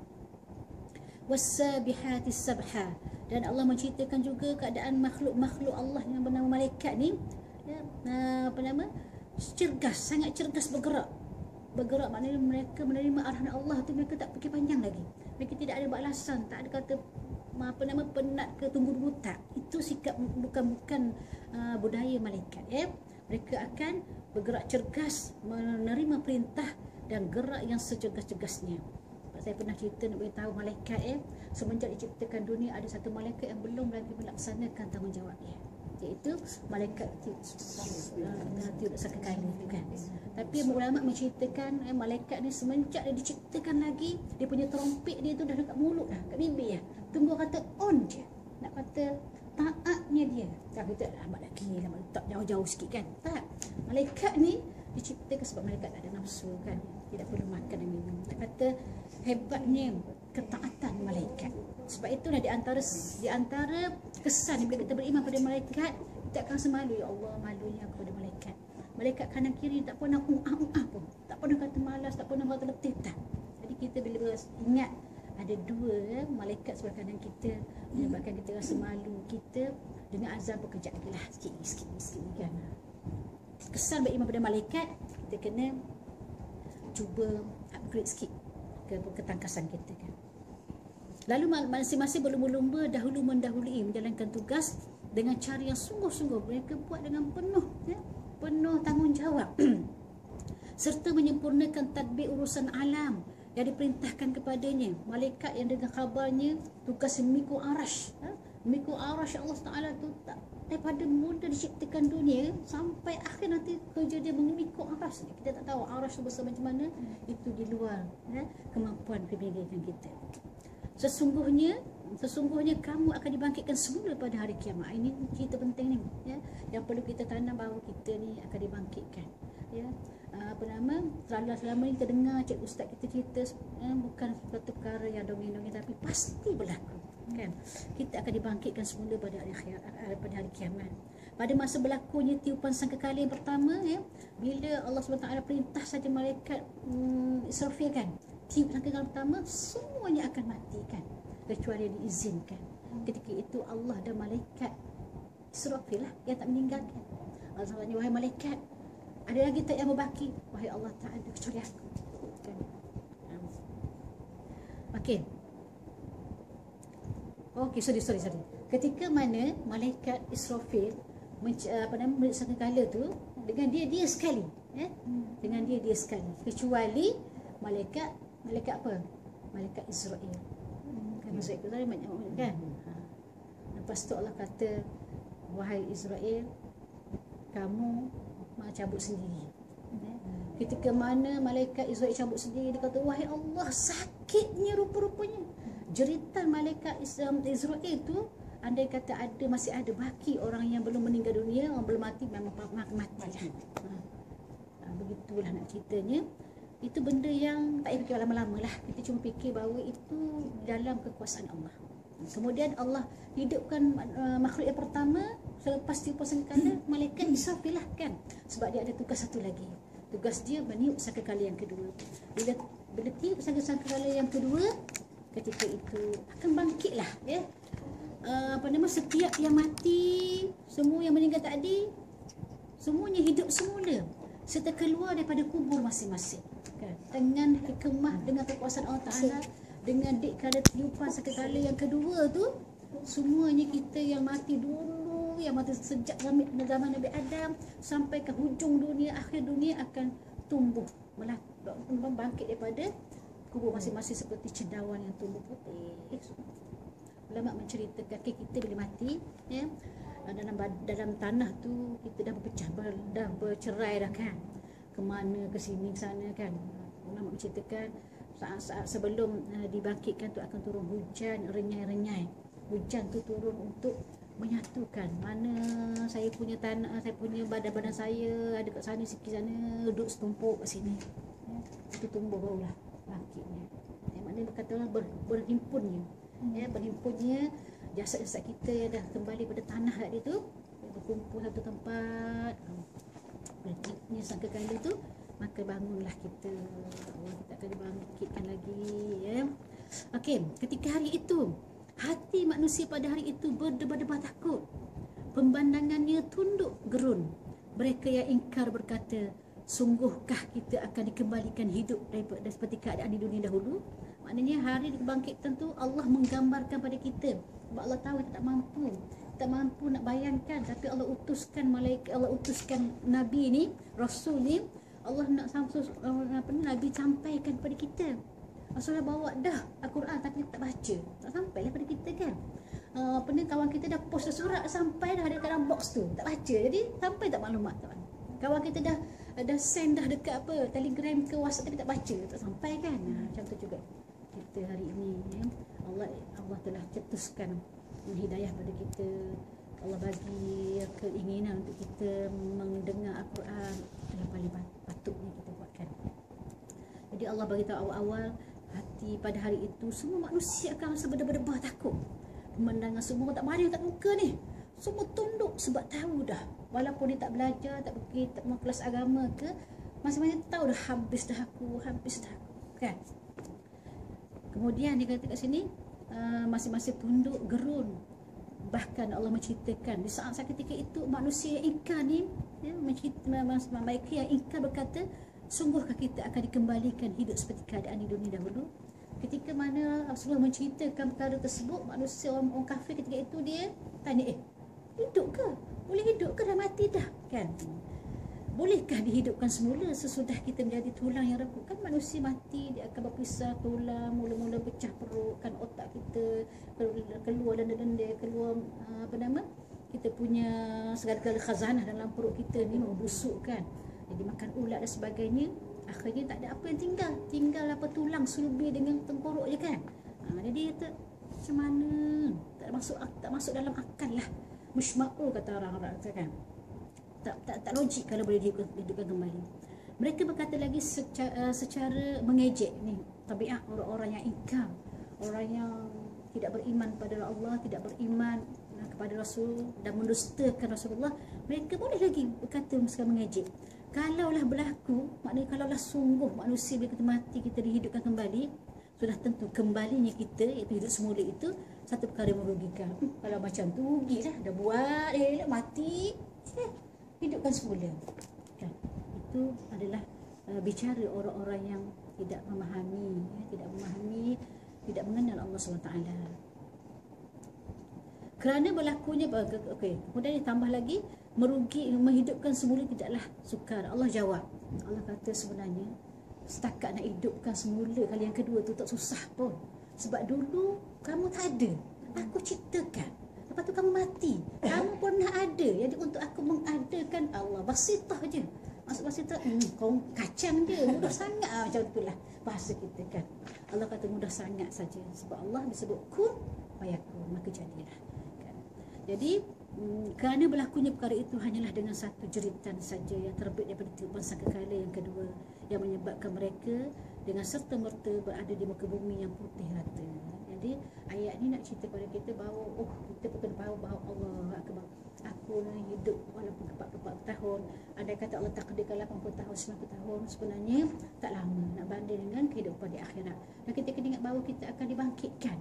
Wasabihatis sabha, dan Allah menceritakan juga keadaan makhluk-makhluk Allah yang bernama malaikat ni, ya, cergas, sangat cergas bergerak maknanya mereka menerima arahan Allah tu, mereka tak fikir panjang lagi, mereka tidak ada balasan, tak ada kata penat ke tunggu dulu, tak. Itu sikap bukan budaya malaikat ya. Mereka akan bergerak cergas, menerima perintah dan gerak yang secergas-cergasnya. Saya pernah cerita nak beritahu malaikat ya, semenjak diciptakan dunia ada satu malaikat yang belum lagi melaksanakan tanggungjawabnya, iaitu malaikat tiup sekali kan. Tapi ulama menceritakan malaikat ni semenjak dia diciptakan lagi, dia punya trompet dia tu dah dekat mulut dah, kat bibir dah. Tunggu kata on je, nak kata taatnya dia. Tak kita lambat lagi, tak jauh-jauh sikit kan. Tak. Malaikat ni diciptakan sebab malaikat tak ada nafsu kan. Tidak perlu makan dan minum. Tak kata hebatnya ketaatan malaikat. Sebab itulah di antara kesan bila kita beriman pada malaikat, kita akan rasa malu, ya Allah, malunya kepada malaikat. Malaikat kanan kiri tak pernah uah pun, tak pernah kata malas, tak pernah kata letih, tak. Jadi kita bila ingat ada dua malaikat sebelah kanan kita, menyebabkan kita rasa malu, kita dengan azab berkejap lagi lah, sikit kan. Kesan beriman pada malaikat, kita kena cuba upgrade sikit ketangkasan kita kan. Lalu masing-masing berlumba-lumba dahulu mendahului menjalankan tugas dengan cara yang sungguh-sungguh. Mereka buat dengan penuh tanggungjawab serta menyempurnakan tadbir urusan alam yang diperintahkan kepadanya. Malaikat yang dengan khabarnya tugas memikul arash, memikul arash Allah Taala tu, tak daripada mula diciptakan dunia sampai akhir nanti kerja dia memikul arash. Kita tak tahu arash tu besar macam mana, itu di luar kemampuan kebijakan kita. Sesungguhnya kamu akan dibangkitkan semula pada hari kiamat. Ini cerita penting ni ya, yang perlu kita tanam bahawa kita ni akan dibangkitkan ya. Selama ni kita dengar cikgu ustaz kita cerita bukan suatu perkara yang dongeng-dongeng, tapi pasti berlaku kan. Kita akan dibangkitkan semula pada hari kiamat. Pada masa berlakunya tiupan sangkakala yang pertama ya, bila Allah SWT perintah saja malaikat Israfil kan, tiup sangkakala pertama, semuanya akan mati kan, kecuali yang diizinkan. Ketika itu Allah dan malaikat Israfil lah yang tak meninggalkan. Allah SWT, wahai malaikat, ada lagi tak yang berbaki? Wahai Allah, tak ada kecuali aku kan. Okey, sorry. Ketika mana malaikat Israfil sangkakala tu, dengan dia sekali ya? Dengan dia sekali, kecuali malaikat apa? Malaikat Israel kan. Malaikat Israel banyak kan. Lepas tu Allah kata, wahai Israel, kamu cabut sendiri. Ketika mana malaikat Israel cabut sendiri, dia kata, wahai Allah, sakitnya rupa-rupanya jeritan malaikat Israel tu. Andai kata masih ada baki orang yang belum meninggal dunia, orang belum mati, memang mati. Begitulah nak ceritanya. Itu benda yang tak payah fikir lama-lama lah. Kita cuma fikir bahawa itu dalam kekuasaan Allah. Kemudian Allah hidupkan makhluk yang pertama selepas tiupan sangkakala, malaikat Israfil lah kan. Sebab dia ada tugas satu lagi. Tugas dia meniup sangkakala yang kedua. Bila tiup sangkakala yang kedua, ketika itu akan bangkitlah ya. Setiap yang mati, semua yang meninggal tadi, semuanya hidup semula serta keluar daripada kubur masing-masing kan. Dengan hikmah, dengan kekuasaan Allah Ta'ala, dengan dikala tiupan sangkakala yang kedua tu, semuanya kita yang mati dulu, yang mati sejak zaman Nabi Adam sampai ke hujung dunia, akhir dunia, akan tumbuh bangkit daripada kubur masing-masing seperti cendawan yang tumbuh putih. Ulama menceritakan kita bila mati ya, dalam tanah tu kita dah bercerai dah kan, kemana, ke sini, ke sana kan. Ulama menceritakan saat-saat sebelum dibangkitkan tu akan turun hujan renyai-renyai. Hujan tu turun untuk menyatukan mana saya punya tanah, saya punya badan saya ada kat sana, sikit sana, duduk setumpuk kat sini ya. Itu tumbuh barulah bangkitnya. Maknanya kata orang berhimpunnya Ya, berhimpunnya jasad-jasad kita yang dah kembali pada tanah tadi tu, berkumpul satu tempat, berikutnya sangka kali tu, maka bangunlah kita. Allah kita akan dibangkitkan lagi, ya. Okey, ketika hari itu hati manusia pada hari itu berdebar-debar takut, pemandangannya tunduk gerun. Mereka yang ingkar berkata, sungguhkah kita akan dikembalikan hidup daripada seperti keadaan di dunia dahulu? Maknanya hari kebangkitan tu Allah menggambarkan pada kita. Sebab Allah tahu kita tak mampu nak bayangkan, tapi Allah utuskan malaikat, Allah utuskan Nabi ni, Rasul ni, Allah nak Nabi sampaikan kepada kita. Rasulullah bawa dah Al-Quran tapi tak baca, tak sampailah pada kita kan. Kawan kita dah post surat sampai dah ada dalam box tu, tak baca, jadi sampai tak maklumat tak. Kawan kita dah send dah dekat Telegram ke WhatsApp tapi tak baca, tak sampai kan. Macam tu juga kita hari ini, ya. Allah telah cetuskan hidayah pada kita. Allah bagi keinginan untuk kita mendengar Al-Quran. Itu yang paling patutnya kita buatkan. Jadi Allah bagi tahu awal-awal hati pada hari itu semua manusia akan rasa berdebar-debar takut. Pemandangan semua tak ada tak muka ni, semua tunduk sebab tahu dah, walaupun dia tak belajar, tak pergi, tak mau kelas agama ke, masing-masing tahu dah habis dah aku kan. Kemudian dia kata kat sini, masing-masing tunduk gerun. Bahkan Allah menceritakan di saat ketika itu manusia yang ingkar ni, ya, mereka yang ingkar berkata, sungguhkah kita akan dikembalikan hidup seperti keadaan di dunia dahulu? Ketika mana Rasulullah menceritakan perkara tersebut, manusia orang kafir ketika itu dia tanya, hidup ke? Boleh hidup ke? Dah mati dah kan? Bolehkah dihidupkan semula sesudah kita menjadi tulang yang repuk? Kan manusia mati, dia akan berpisah tulang, mula-mula pecah perut, kan otak kita keluar lendir-lendir, keluar kita punya segala-gala khazanah dalam perut kita ni membusuk kan. Jadi makan ulat dan sebagainya, akhirnya tak ada apa yang tinggal tulang sulbi dengan tengkorok je kan. Jadi kata macam mana, tak masuk dalam akal lah, mushma'ul kata orang-orang kan. Tak logik kalau boleh dihidupkan kembali. Mereka berkata lagi secara mengejek ni, tabiat orang-orang yang ingkar, orang yang tidak beriman pada Allah, tidak beriman kepada Rasul dan mendustakan Rasulullah. Mereka boleh lagi berkata secara mengejek, kalaulah berlaku, maknanya kalaulah sungguh manusia bila kita mati, kita dihidupkan kembali, sudah tentu kembalinya kita, iaitu hidup semula itu satu perkara yang merugikan. Kalau macam tu rugilah, dah buat mati, hidupkan semula kan. Itu adalah bicara orang-orang yang tidak memahami, tidak mengenal Allah SWT. Kerana berlakunya, kemudian ditambah lagi, menghidupkan semula tidaklah sukar. Allah jawab, Allah kata sebenarnya setakat nak hidupkan semula kali yang kedua tu tak susah pun, sebab dulu kamu tak ada, aku ciptakan, lepas tu kamu mati, kamu pernah ada. Jadi untuk aku mengadakan, Allah basitah je, maksud basitah kau kacang je, mudah sangat macam itulah bahasa kita kan. Allah kata mudah sangat saja, sebab Allah disebut kun fayakun, maka jadilah kan. Jadi kerana berlakunya perkara itu hanyalah dengan satu jeritan saja yang terbit daripada tiupan sangkakala yang kedua, yang menyebabkan mereka dengan serta-merta berada di muka bumi yang putih rata. Jadi ayat ni nak cerita kepada kita bahawa kita kena tahu bahawa Allah akbar, aku nak hidup walaupun 44 tahun. Andai kata Allah takdirkan 80 tahun, 90 tahun, sebenarnya tak lama nak banding dengan kehidupan di akhirat. Dan kita kena ingat bahawa kita akan dibangkitkan.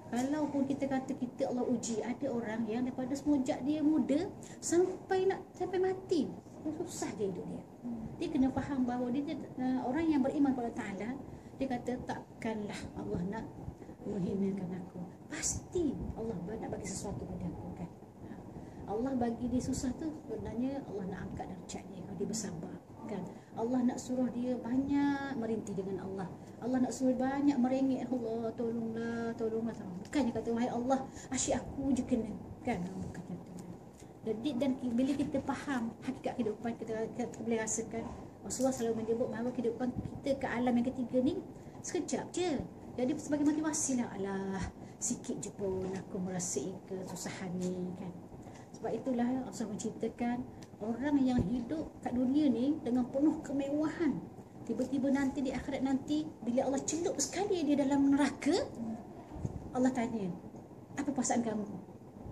Kalaupun kita kata kita Allah uji, ada orang yang daripada semenjak dia muda sampai mati, susah je hidup dia. Dia kena faham bahawa dia orang yang beriman kepada Ta'ala, dia kata takkanlah Allah nak menghinakan aku. Pasti Allah nak bagi sesuatu pada aku kan. Allah bagi dia susah tu, sebenarnya Allah nak angkat darjat dia kalau dia bersabar kan. Allah nak suruh dia banyak merintih dengan Allah. Allah nak suruh banyak merengek, Allah tolonglah. Bukannya kata wahai Allah, asyik aku je kena kan. Bukan macam tu. Jadi dan bila kita faham hakikat kehidupan, kita boleh rasakan Rasulullah selalu menyebut bahawa kehidupan kita ke alam yang ketiga ni sekejap je. Jadi sebagai motivasi lah, alah sikit je pun aku merasai kesusahan ni kan. Sebab itulah Allah menceritakan orang yang hidup kat dunia ni dengan penuh kemewahan, tiba-tiba nanti di akhirat nanti bila Allah celup sekali dia dalam neraka, Allah tanya, apa perasaan kamu?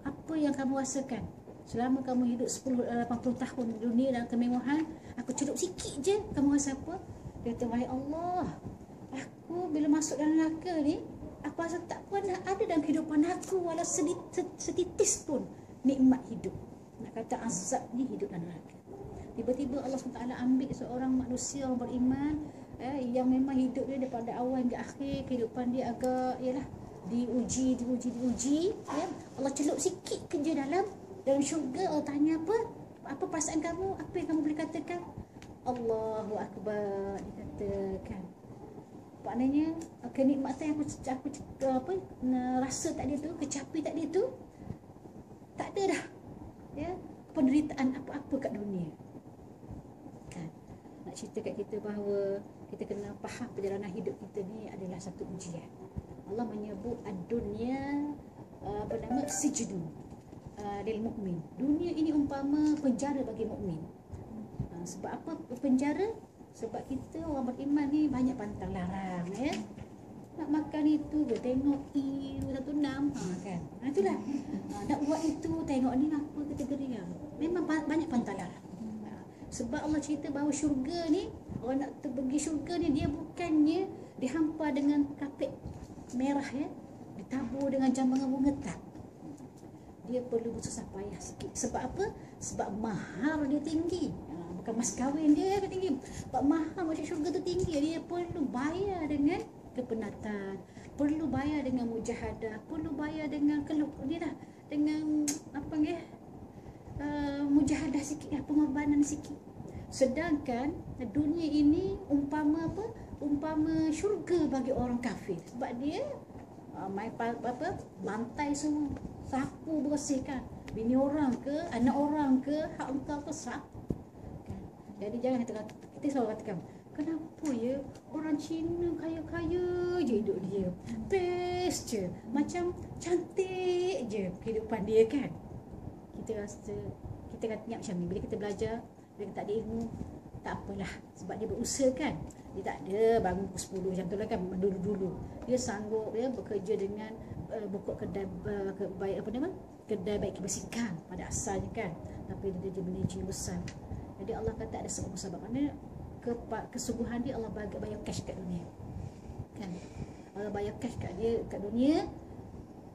Apa yang kamu rasakan? Selama kamu hidup 80 tahun di dunia dalam kemewahan, aku celup sikit je, kamu rasa apa? Dia kata, wahai Allah, aku bila masuk dalam neraka ni, aku rasa tak pernah ada dalam kehidupan aku walau setitis pun nikmat hidup. Nak kata azab ni hidup dalam neraka. Tiba-tiba Allah SWT ambil seorang manusia yang beriman, yang memang hidup dia daripada awal hingga akhir, kehidupan dia agak diuji, ya. Allah celup sikit kerja dalam syurga. Allah tanya apa perasaan kamu, apa yang kamu boleh katakan? Allahu Akbar, dikatakan. Maknanya kenikmatan yang aku rasa tadi tu, kecapi tadi tu, tak ada dah, ya, penderitaan apa-apa kat dunia. Kan? Nak cerita kat kita bahawa kita kena faham perjalanan hidup kita ni adalah satu ujian. Allah menyebut ad-dunya sijnu lil mukmin. Dunia ini umpama penjara bagi mukmin. Sebab apa penjara? Sebab kita orang beriman ni banyak pantang larang, ya. Nak makan itu ke tengok I116, kan. Itulah. Nak buat itu tengok ni apa kategori dia. Memang banyak pantang larang. Sebab Allah cerita bahawa syurga ni, orang nak pergi syurga ni, dia bukannya dihampa dengan kapet merah, ya, ditabur dengan jambangan bunga, tak. Dia perlu bersusah payah sikit. Sebab apa? Sebab mahar dia tinggi. Bukan mas kahwin dia yang tinggi. Sebab mahar masuk syurga tu tinggi. Dia perlu bayar dengan kepenatan, perlu bayar dengan mujahadah, perlu bayar dengan dengan apa ni, mujahadah sikit, pengorbanan sikit. Sedangkan dunia ini umpama apa? Umpama syurga bagi orang kafir. Sebab dia bantai semua, sapu bersihkan. Bini orang ke, anak orang ke, hak engkau ke, sapu. Jadi jangan kita selalu katakan, kenapa ya orang Cina kaya-kaya je hidup dia, best je, macam cantik je kehidupan dia, kan. Kita rasa, kita kata ingat macam ni, bila kita belajar, bila kita tak ada ilmu, tak apalah, sebab dia berusaha, kan. Dia tak ada bangun pukul 10 macam tu lah, kan. Dulu-dulu dia sanggup bekerja dengan buka kedai kedai baik kebersihan pada asalnya, kan. Tapi dia jadi manager besar. Jadi Allah kata ada sebab mana kesungguhan dia, Allah bayar cash kat dunia, kan. Allah bayar cash kat dunia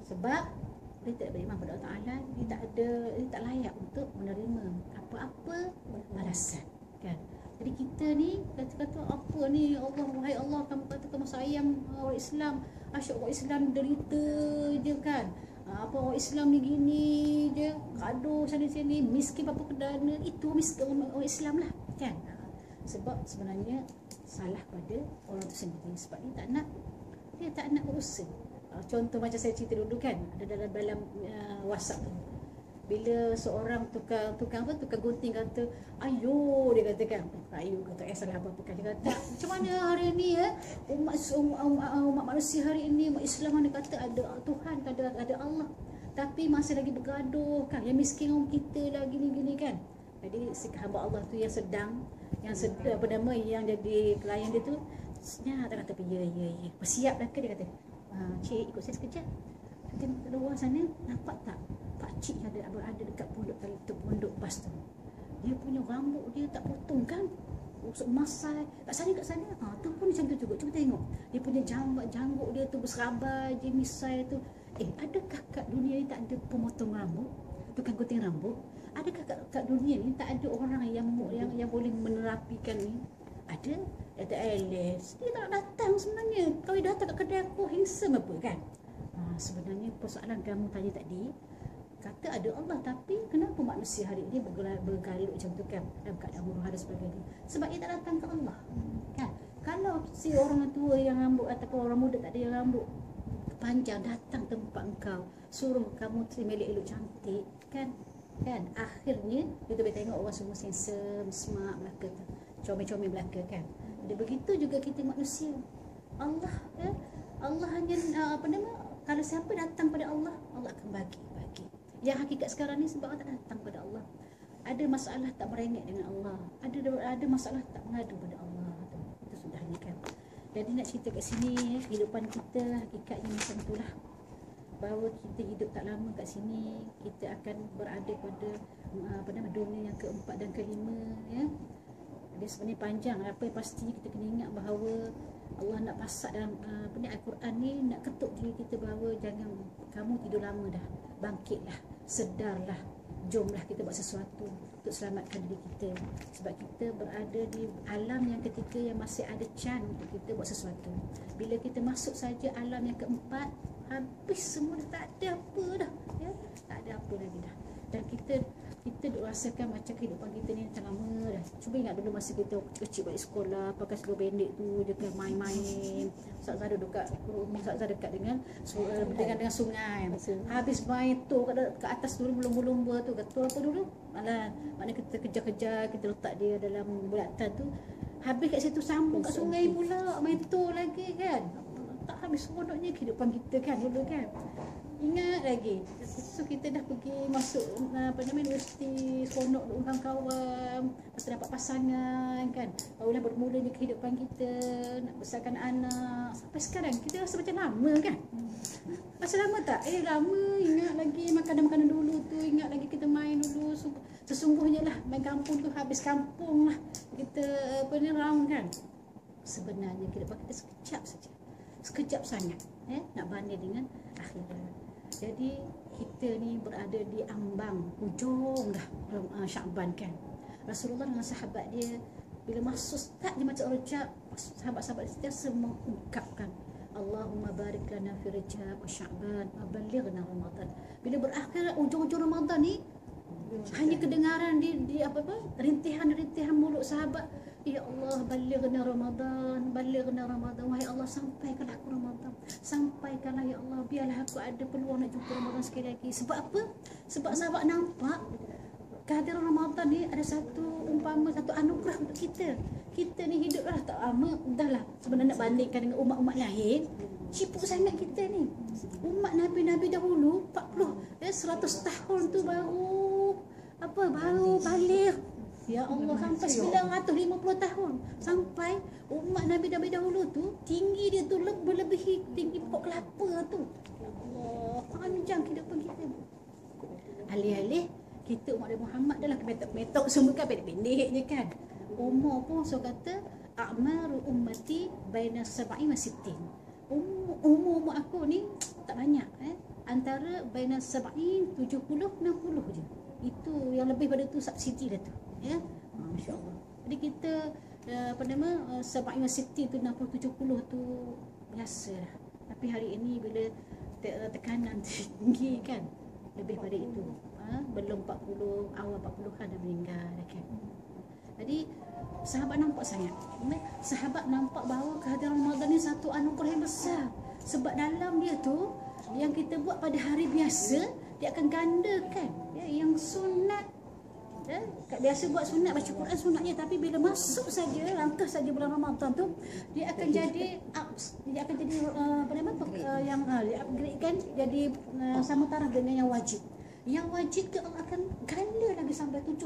sebab dia tak beriman pada Allah Ta'ala. Dia tak layak untuk menerima apa-apa balasan, kan. Jadi kita ni kata apa ni, Allah, wahai Allah, kamu kata kamu sayang orang Islam, asyik orang Islam derita je, kan. Apa orang Islam ni gini je, gaduh sana sini, miskin apa kedana, itu miskin orang Islam lah, kan. Sebab sebenarnya salah pada orang tu sendiri, sebab dia tak nak berusaha. Contoh macam saya cerita dulu, kan, ada dalam WhatsApp tu, bila seorang tukang gunting kata, ayo, dia kata, kan, ayo, kata salah apa-apa, kan. Dia kata, macam mana hari ni ya, umat manusia hari ini, umat Islam mana kata ada Tuhan, ada Allah, tapi masih lagi bergaduh, kan. Yang miskin orang kita lah gini-gini, kan. Jadi si hamba Allah tu yang yang jadi klien dia tu, senyap, tak kata ya, bersiap dah ke, dia kata, cik ikut saya sekejap. Tengok kat luar sana, nampak tak pakcik yang ada dekat pondok bas tu. Dia punya rambut dia tak potong, kan. Masai kat sana. Tu pun macam tu juga. Cuba tengok. Dia punya janggut dia tu berserabai je, misai tu. Adakah kat dunia ni tak ada pemotong rambut? Tukang gunting rambut? Adakah kat dunia ni tak ada orang yang boleh menerapikan ni? Ada? Kata Alice, dia tak datang sebenarnya. Kalau dia datang kat kedai aku, handsome apa, kan. Sebenarnya persoalan kamu tanya tadi, kata ada Allah, tapi kenapa manusia hari ini bergalut macam tu, kan, dalam keadaan huru-hara sebagainya? Sebab dia tak datang ke Allah, kan. Kalau si orang tua yang rambut ataupun orang muda tak ada yang rambut panjang datang tempat engkau, suruh kamu terima elok cantik, kan, akhirnya kita boleh tengok orang semua handsome, smart belaka tu, comel-comel belaka, kan. Jadi begitu juga kita manusia. Allah, ya, Allah hanya kalau siapa datang pada Allah, Allah akan bagi. Yang hakikat sekarang ni sebab orang tak datang pada Allah. Ada masalah tak merengek dengan Allah. Ada masalah tak mengadu pada Allah. Itu sudahnya, kan. Jadi nak cerita kat sini, kehidupan kita hakikatnya macam itulah. bahawa kita hidup tak lama kat sini, kita akan berada pada dunia yang keempat dan kelima, ya. Dia sebenarnya panjang. Apa yang pastinya kita kena ingat bahawa Allah nak pasak dalam Al-Quran ni, nak ketuk diri kita bahawa jangan kamu tidur lama dah, bangkitlah, sedarlah, jomlah kita buat sesuatu untuk selamatkan diri kita. Sebab kita berada di alam yang ketika yang masih ada can untuk kita buat sesuatu. Bila kita masuk saja alam yang keempat, habis semua dah, tak ada apa dah, ya? Tak ada apa lagi dah. Dan kita duk rasakan macam kehidupan kita ni macam lama dah. Cuba ingat dulu masa kita kecil balik sekolah, pakai seluar pendek tu je kan, main-main. Ustazah duduk kat rumah Ustazah dekat dengan sungai. Habis main tu kat atas dulu lumba-lumba tu, kata apa dulu? Mana kita kejar-kejar, kita letak dia dalam bulatan tu. Habis kat situ sambung kat sungai pula, main tu lagi kan. Tak habis seronoknya kehidupan kita kan dulu kan. Ingat lagi. So kita dah pergi masuk universiti, seronok dengan kawan, lepas tu dapat pasangan kan. Barulah bermulanya kehidupan kita, nak besarkan anak. Sampai sekarang kita rasa macam lama kan. Rasa lama tak? Lama. Ingat lagi makanan-makanan dulu tu, ingat lagi kita main dulu. Sesungguhnya lah main kampung tu habis kampung lah. Kita round kan. Sebenarnya kehidupan kita sekejap saja. Sekejap sangat, nak banding dengan akhirat. Jadi kita ni berada di ambang hujung dah Syaban kan. Rasulullah dengan sahabat dia bila masuk start dia macam Rajab, sahabat-sahabat dia semua ungkapkan Allahumma barik lana fi Rajab wa Sya'ban wa ballighna Ramadan. Bila berakhir hujung-hujung Ramadan ni, hanya kedengaran di rintihan-rintihan mulut sahabat, ya Allah, ballighna Ramadan, ballighna Ramadan. Wahai Allah, sampaikanlah aku Ramadan, sampaikanlah ya Allah, biarlah aku ada peluang nak jumpa Ramadan sekali lagi. Sebab apa? Sebab sahabat nampak kehadiran Ramadan ni ada satu anugerah untuk kita. Kita ni hiduplah tak lama, dahlah sebenarnya nak bandingkan dengan umat-umat lain, sibuk sangat kita ni. Umat Nabi-Nabi dahulu 100 tahun tu baru balik. Ya Allah, sampai 950 tahun. Sampai umat Nabi-Nabi dahulu tu, tinggi dia tu melebihi tinggi pokok kelapa tu. Ya Allah, panjang kehidupan kita. Alih-alih kita umat Nabi Muhammad adalah metok semua kan pendek-pendek je kan. Umur pun so kata a'maru ummati baina 70 wa 60. Umur aku ni tak banyak, antara baina 70, 70, 60 je. Itu yang lebih pada tu subsidi dah tu, ya. Masya-Allah. Jadi kita 70 wa 60 tu, 60 70 tu biasa dah. Tapi hari ini bila tekanan tinggi kan, lebih pada itu. Belum 40, awal 40-an dah meninggal dah kan. Jadi sahabat nampak sangat. Sahabat nampak bahawa kehadiran Ramadan ni satu anugerah yang besar. Sebab dalam dia tu, yang kita buat pada hari biasa, dia akan gandakan. Yang sunat, biasa buat sunat, baca Quran sunatnya, tapi bila masuk saja, langkah saja bulan Ramadan tu, dia akan jadi yang di-upgradekan jadi sama taraf dengan yang wajib. Yang wajib tu Allah akan ganda lagi sampai 70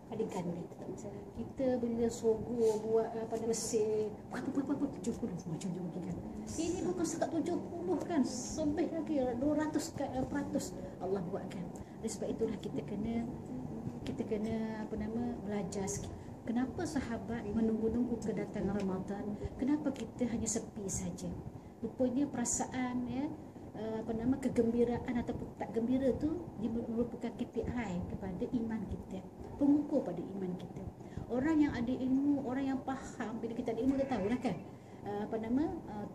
kali ganda. Kita bila sogo buat bersih berapa 70 macam kan. Ini bukan sekat 70 kan, sampai lagi 200% Allah buatkan. Oleh sebab itulah kita kena belajar sikit. Kenapa sahabat menunggu-nunggu kedatangan Ramadan? Kenapa kita hanya sepi saja? Rupanya perasaan kegembiraan ataupun tak gembira tu dia merupakan KPI kepada iman kita, pengukur pada iman kita. Orang yang ada ilmu, orang yang faham, bila kita ada ilmu dia tahulah kan.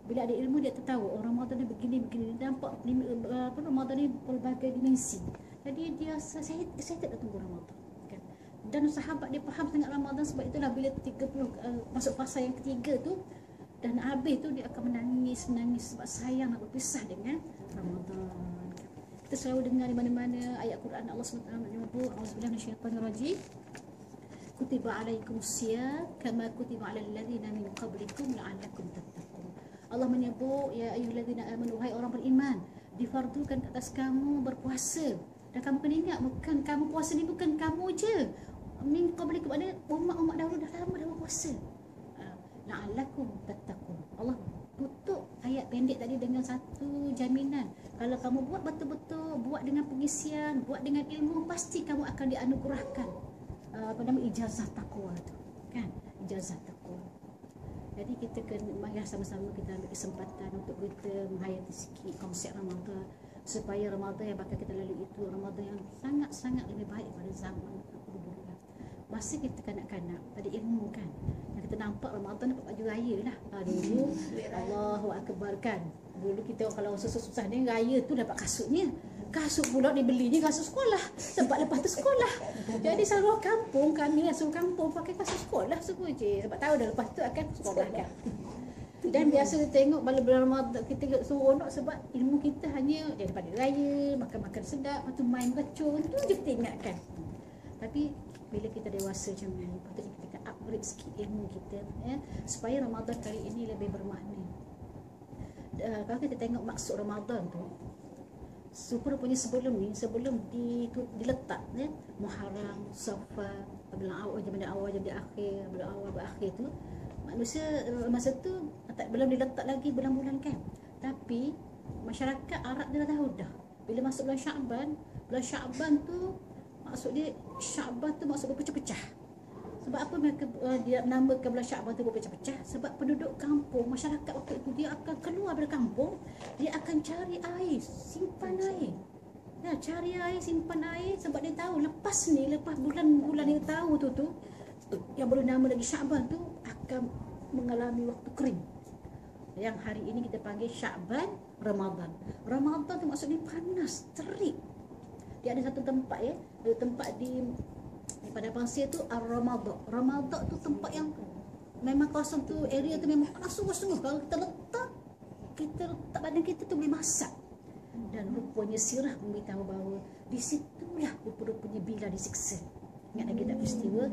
Bila ada ilmu dia tahu Ramadan ni begini, nampak Ramadan ni pelbagai dimensi. Jadi dia saya tak tunggu Ramadan kan. Dan sahabat dia faham sangat Ramadan, sebab itulah bila 30 masuk fasa yang ketiga tu dan habis tu dia akan menangis sebab sayang nak berpisah dengan Ramadan. Kita selalu dengar di mana-mana ayat Quran Allah SWT menyebut auzubillahi minasyaitanirrajim. Kutiba alaikumusiyam kama kutiba alal ladzina min qablikum la'allakum tattaqun. Allah menyebut ya ayyuhalladzina amanu, wahai orang beriman, difardukan ke atas kamu berpuasa. Dan kamu kena ingat, bukan kamu puasa ni bukan kamu je. Min qablikum, ada umat-umat dahulu dah lama dah berpuasa. La'allakum tattaqun. Allah tutup ayat pendek tadi dengan satu jaminan. Kalau kamu buat betul-betul, buat dengan pengisian, buat dengan ilmu, pasti kamu akan dianugerahkan ijazah takwa tu, kan? Ijazah takwa. Jadi kita kena mari sama-sama kita ambil kesempatan untuk kita menghayati sikit konsep Ramadan, supaya Ramadan yang bakal kita lalui itu Ramadan yang sangat-sangat lebih baik pada zaman dulu. Masa kita kanak-kanak, ada ilmu kan, yang kita nampak Ramadan dapat baju raya lah. Dulu Allahu Akbar kan. Dulu kita kalau susah-susah ni raya tu dapat kasutnya. Kasut pula dibelinya kasut sekolah. Sebab lepas tu sekolah. Jadi seluruh kampung kami lah, seluruh kampung pakai kasut sekolah semua je. Sebab tahu dah lepas tu akan sekolah kan. Dan biasa kita tengok bulan Ramadan kita seronok sebab ilmu kita hanya daripada raya, makan-makan sedap, lepas tu main beracun, tu je kita ingatkan. Tapi bila kita dewasa macam ni, patutnya kita upgrade sikit ilmu kita, ya, supaya Ramadan kali ini lebih bermakna. Kalau kita tengok maksud Ramadan tu, rupanya sebelum diletak, ya, Muharram, Safar, bulan awal, jam awal, jam akhir, bulan awal berakhir tu, manusia masa tu belum diletak lagi bulan-bulan kan. Tapi masyarakat Arab dia dah tahu dah. Bila masuk bulan Sya'ban tu maksud dia Sya'ban tu maksud berpecah-pecah. Sebab apa mereka dia namakan bulan Sya'ban tu berpecah-pecah? Sebab penduduk kampung, masyarakat waktu itu dia akan keluar dari kampung, dia akan cari air, simpan air. Ya, cari air, simpan air sebab dia tahu lepas bulan-bulan dia tahu tu yang baru nama lagi Sya'ban tu akan mengalami waktu kering. Yang hari ini kita panggil Sya'ban, Ramadan. Ramadan tu maksudnya panas, terik. Dia ada satu tempat, ya, ada tempat di pada pasir tu Ar-Ramadha. Ramadha tu tempat yang memang kawasan tu, area tu memang panas sungguh-sungguh. Kalau kita letak badan kita tu boleh masak. Dan rupanya sirah memberitahu bahawa di situlah rupanya Bila disiksa. Ingat lagi tak peristiwa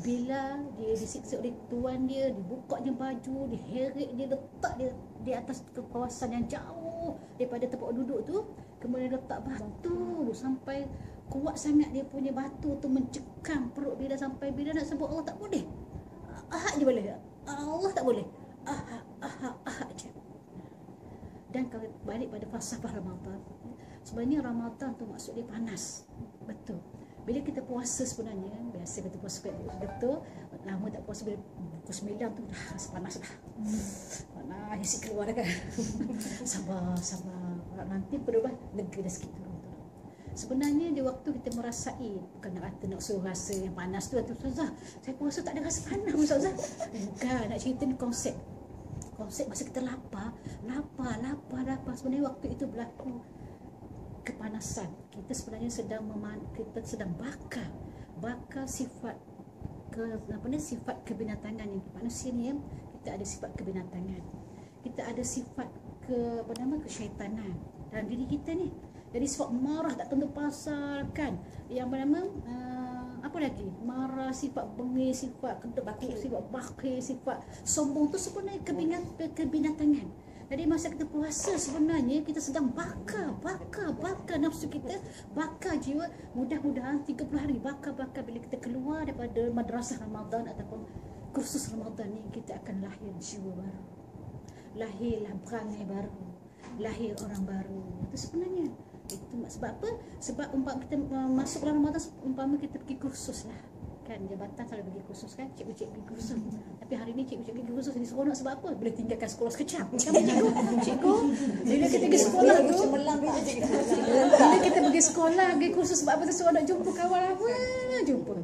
bila dia disiksa oleh tuan dia, dibukanya baju, diheret dia, letak dia di atas kawasan yang jauh daripada tempat duduk tu, kemudian letak batu sampai kuat sangat dia punya batu tu mencekam perut Bila sampai Bila nak sebut Allah tak boleh. Ahad je boleh. Allah tak boleh. Ahad je. Dan kalau balik pada falsafah Ramadan, sebenarnya Ramadan tu maksud dia panas. Betul. Bila kita puasa sebenarnya, biasa kita puasa betul, lama tak puasa bila pukul 9 tu dah rasa panas dah. Panas, isi keluar dah kan. Sabar. Nanti perut lega dah sikit turun. Sebenarnya di waktu kita merasai, bukan nak kata nak suruh rasa yang panas tu, Ustazah, saya puasa tak ada rasa panas Ustazah. Bukan, nak cerita ni konsep masa kita lapar. Sebenarnya waktu itu berlaku kepanasan. Kita sebenarnya sedang bakar sifat sifat kebinatangan yang manusia ni, kita ada sifat kebinatangan. Kita ada sifat kesyaitanan dalam diri kita ni. Jadi sifat marah tak tentu pasal kan. Yang apa lagi? Marah, sifat bengis, sifat kedekut, sifat bakhil, sifat sombong tu sebenarnya kebinatangan. Jadi masa kita puasa sebenarnya kita sedang bakar nafsu kita, bakar jiwa. Mudah-mudahan 30 hari bakar bila kita keluar daripada madrasah Ramadan ataupun kursus Ramadan ni, kita akan lahir jiwa baru. Lahirlah perangai baru, lahir orang baru. Itu sebenarnya. Itu sebab apa? Sebab umpama kita masuk bulan Ramadan, umpama kita pergi kursus lah. Kan jabatan selalu pergi kursus kan, cikgu-cikgu pergi kursus. Tapi hari ni cikgu-cikgu pergi kursus ni seronok sebab apa? Boleh tinggalkan sekolah sekejap. Kan cikgu bila kita pergi sekolah tu, bila kita pergi sekolah, pergi kursus sebab apa tu seronok jumpa kawan apa? Jumpa.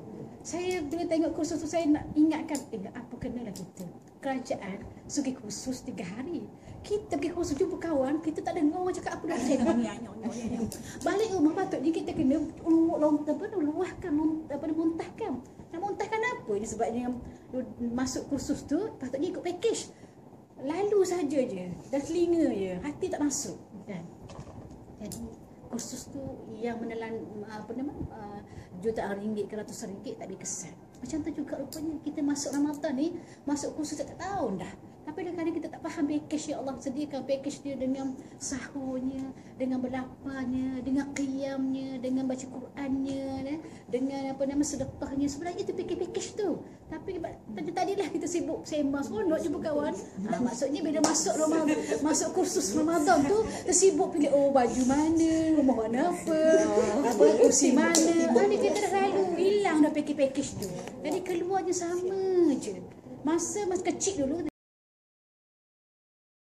Saya bila tengok kursus tu saya nak ingatkan, apa kenalah kita. Kerajaan sugi kursus 3 hari. Kita pergi kursus jumpa kawan, kita tak dengar orang cakap apa dah. Balik rumah patutnya kita kena luahkan, muntahkan. Nak muntahkan apa ni? Sebabnya masuk kursus tu patutnya ikut package. Lalu saja je, dah telinga je, hati tak masuk kan. Jadi kursus tu yang menelan jutaan ringgit ke ratusan ringgit tak berkesan. Macam tu juga rupanya kita masuk Ramadan ni, masuk kursus tak tahun dah. Tapi kadang-kadang kita tak faham package ya Allah sediakan package dia dengan sahurnya, dengan berlaparnya, dengan qiyamnya, dengan baca Qurannya, dengan sedekahnya. Sebenarnya itu package tu. Tapi tadilah kita sibuk sembang seronok je kawan. Maksudnya bila masuk kursus Ramadan tu tersibuk pilih baju mana, rumah warna apa kursi mana. Ni kita dah lalu hilang dah package tu. Jadi keluarnya sama je. Masa kecil dulu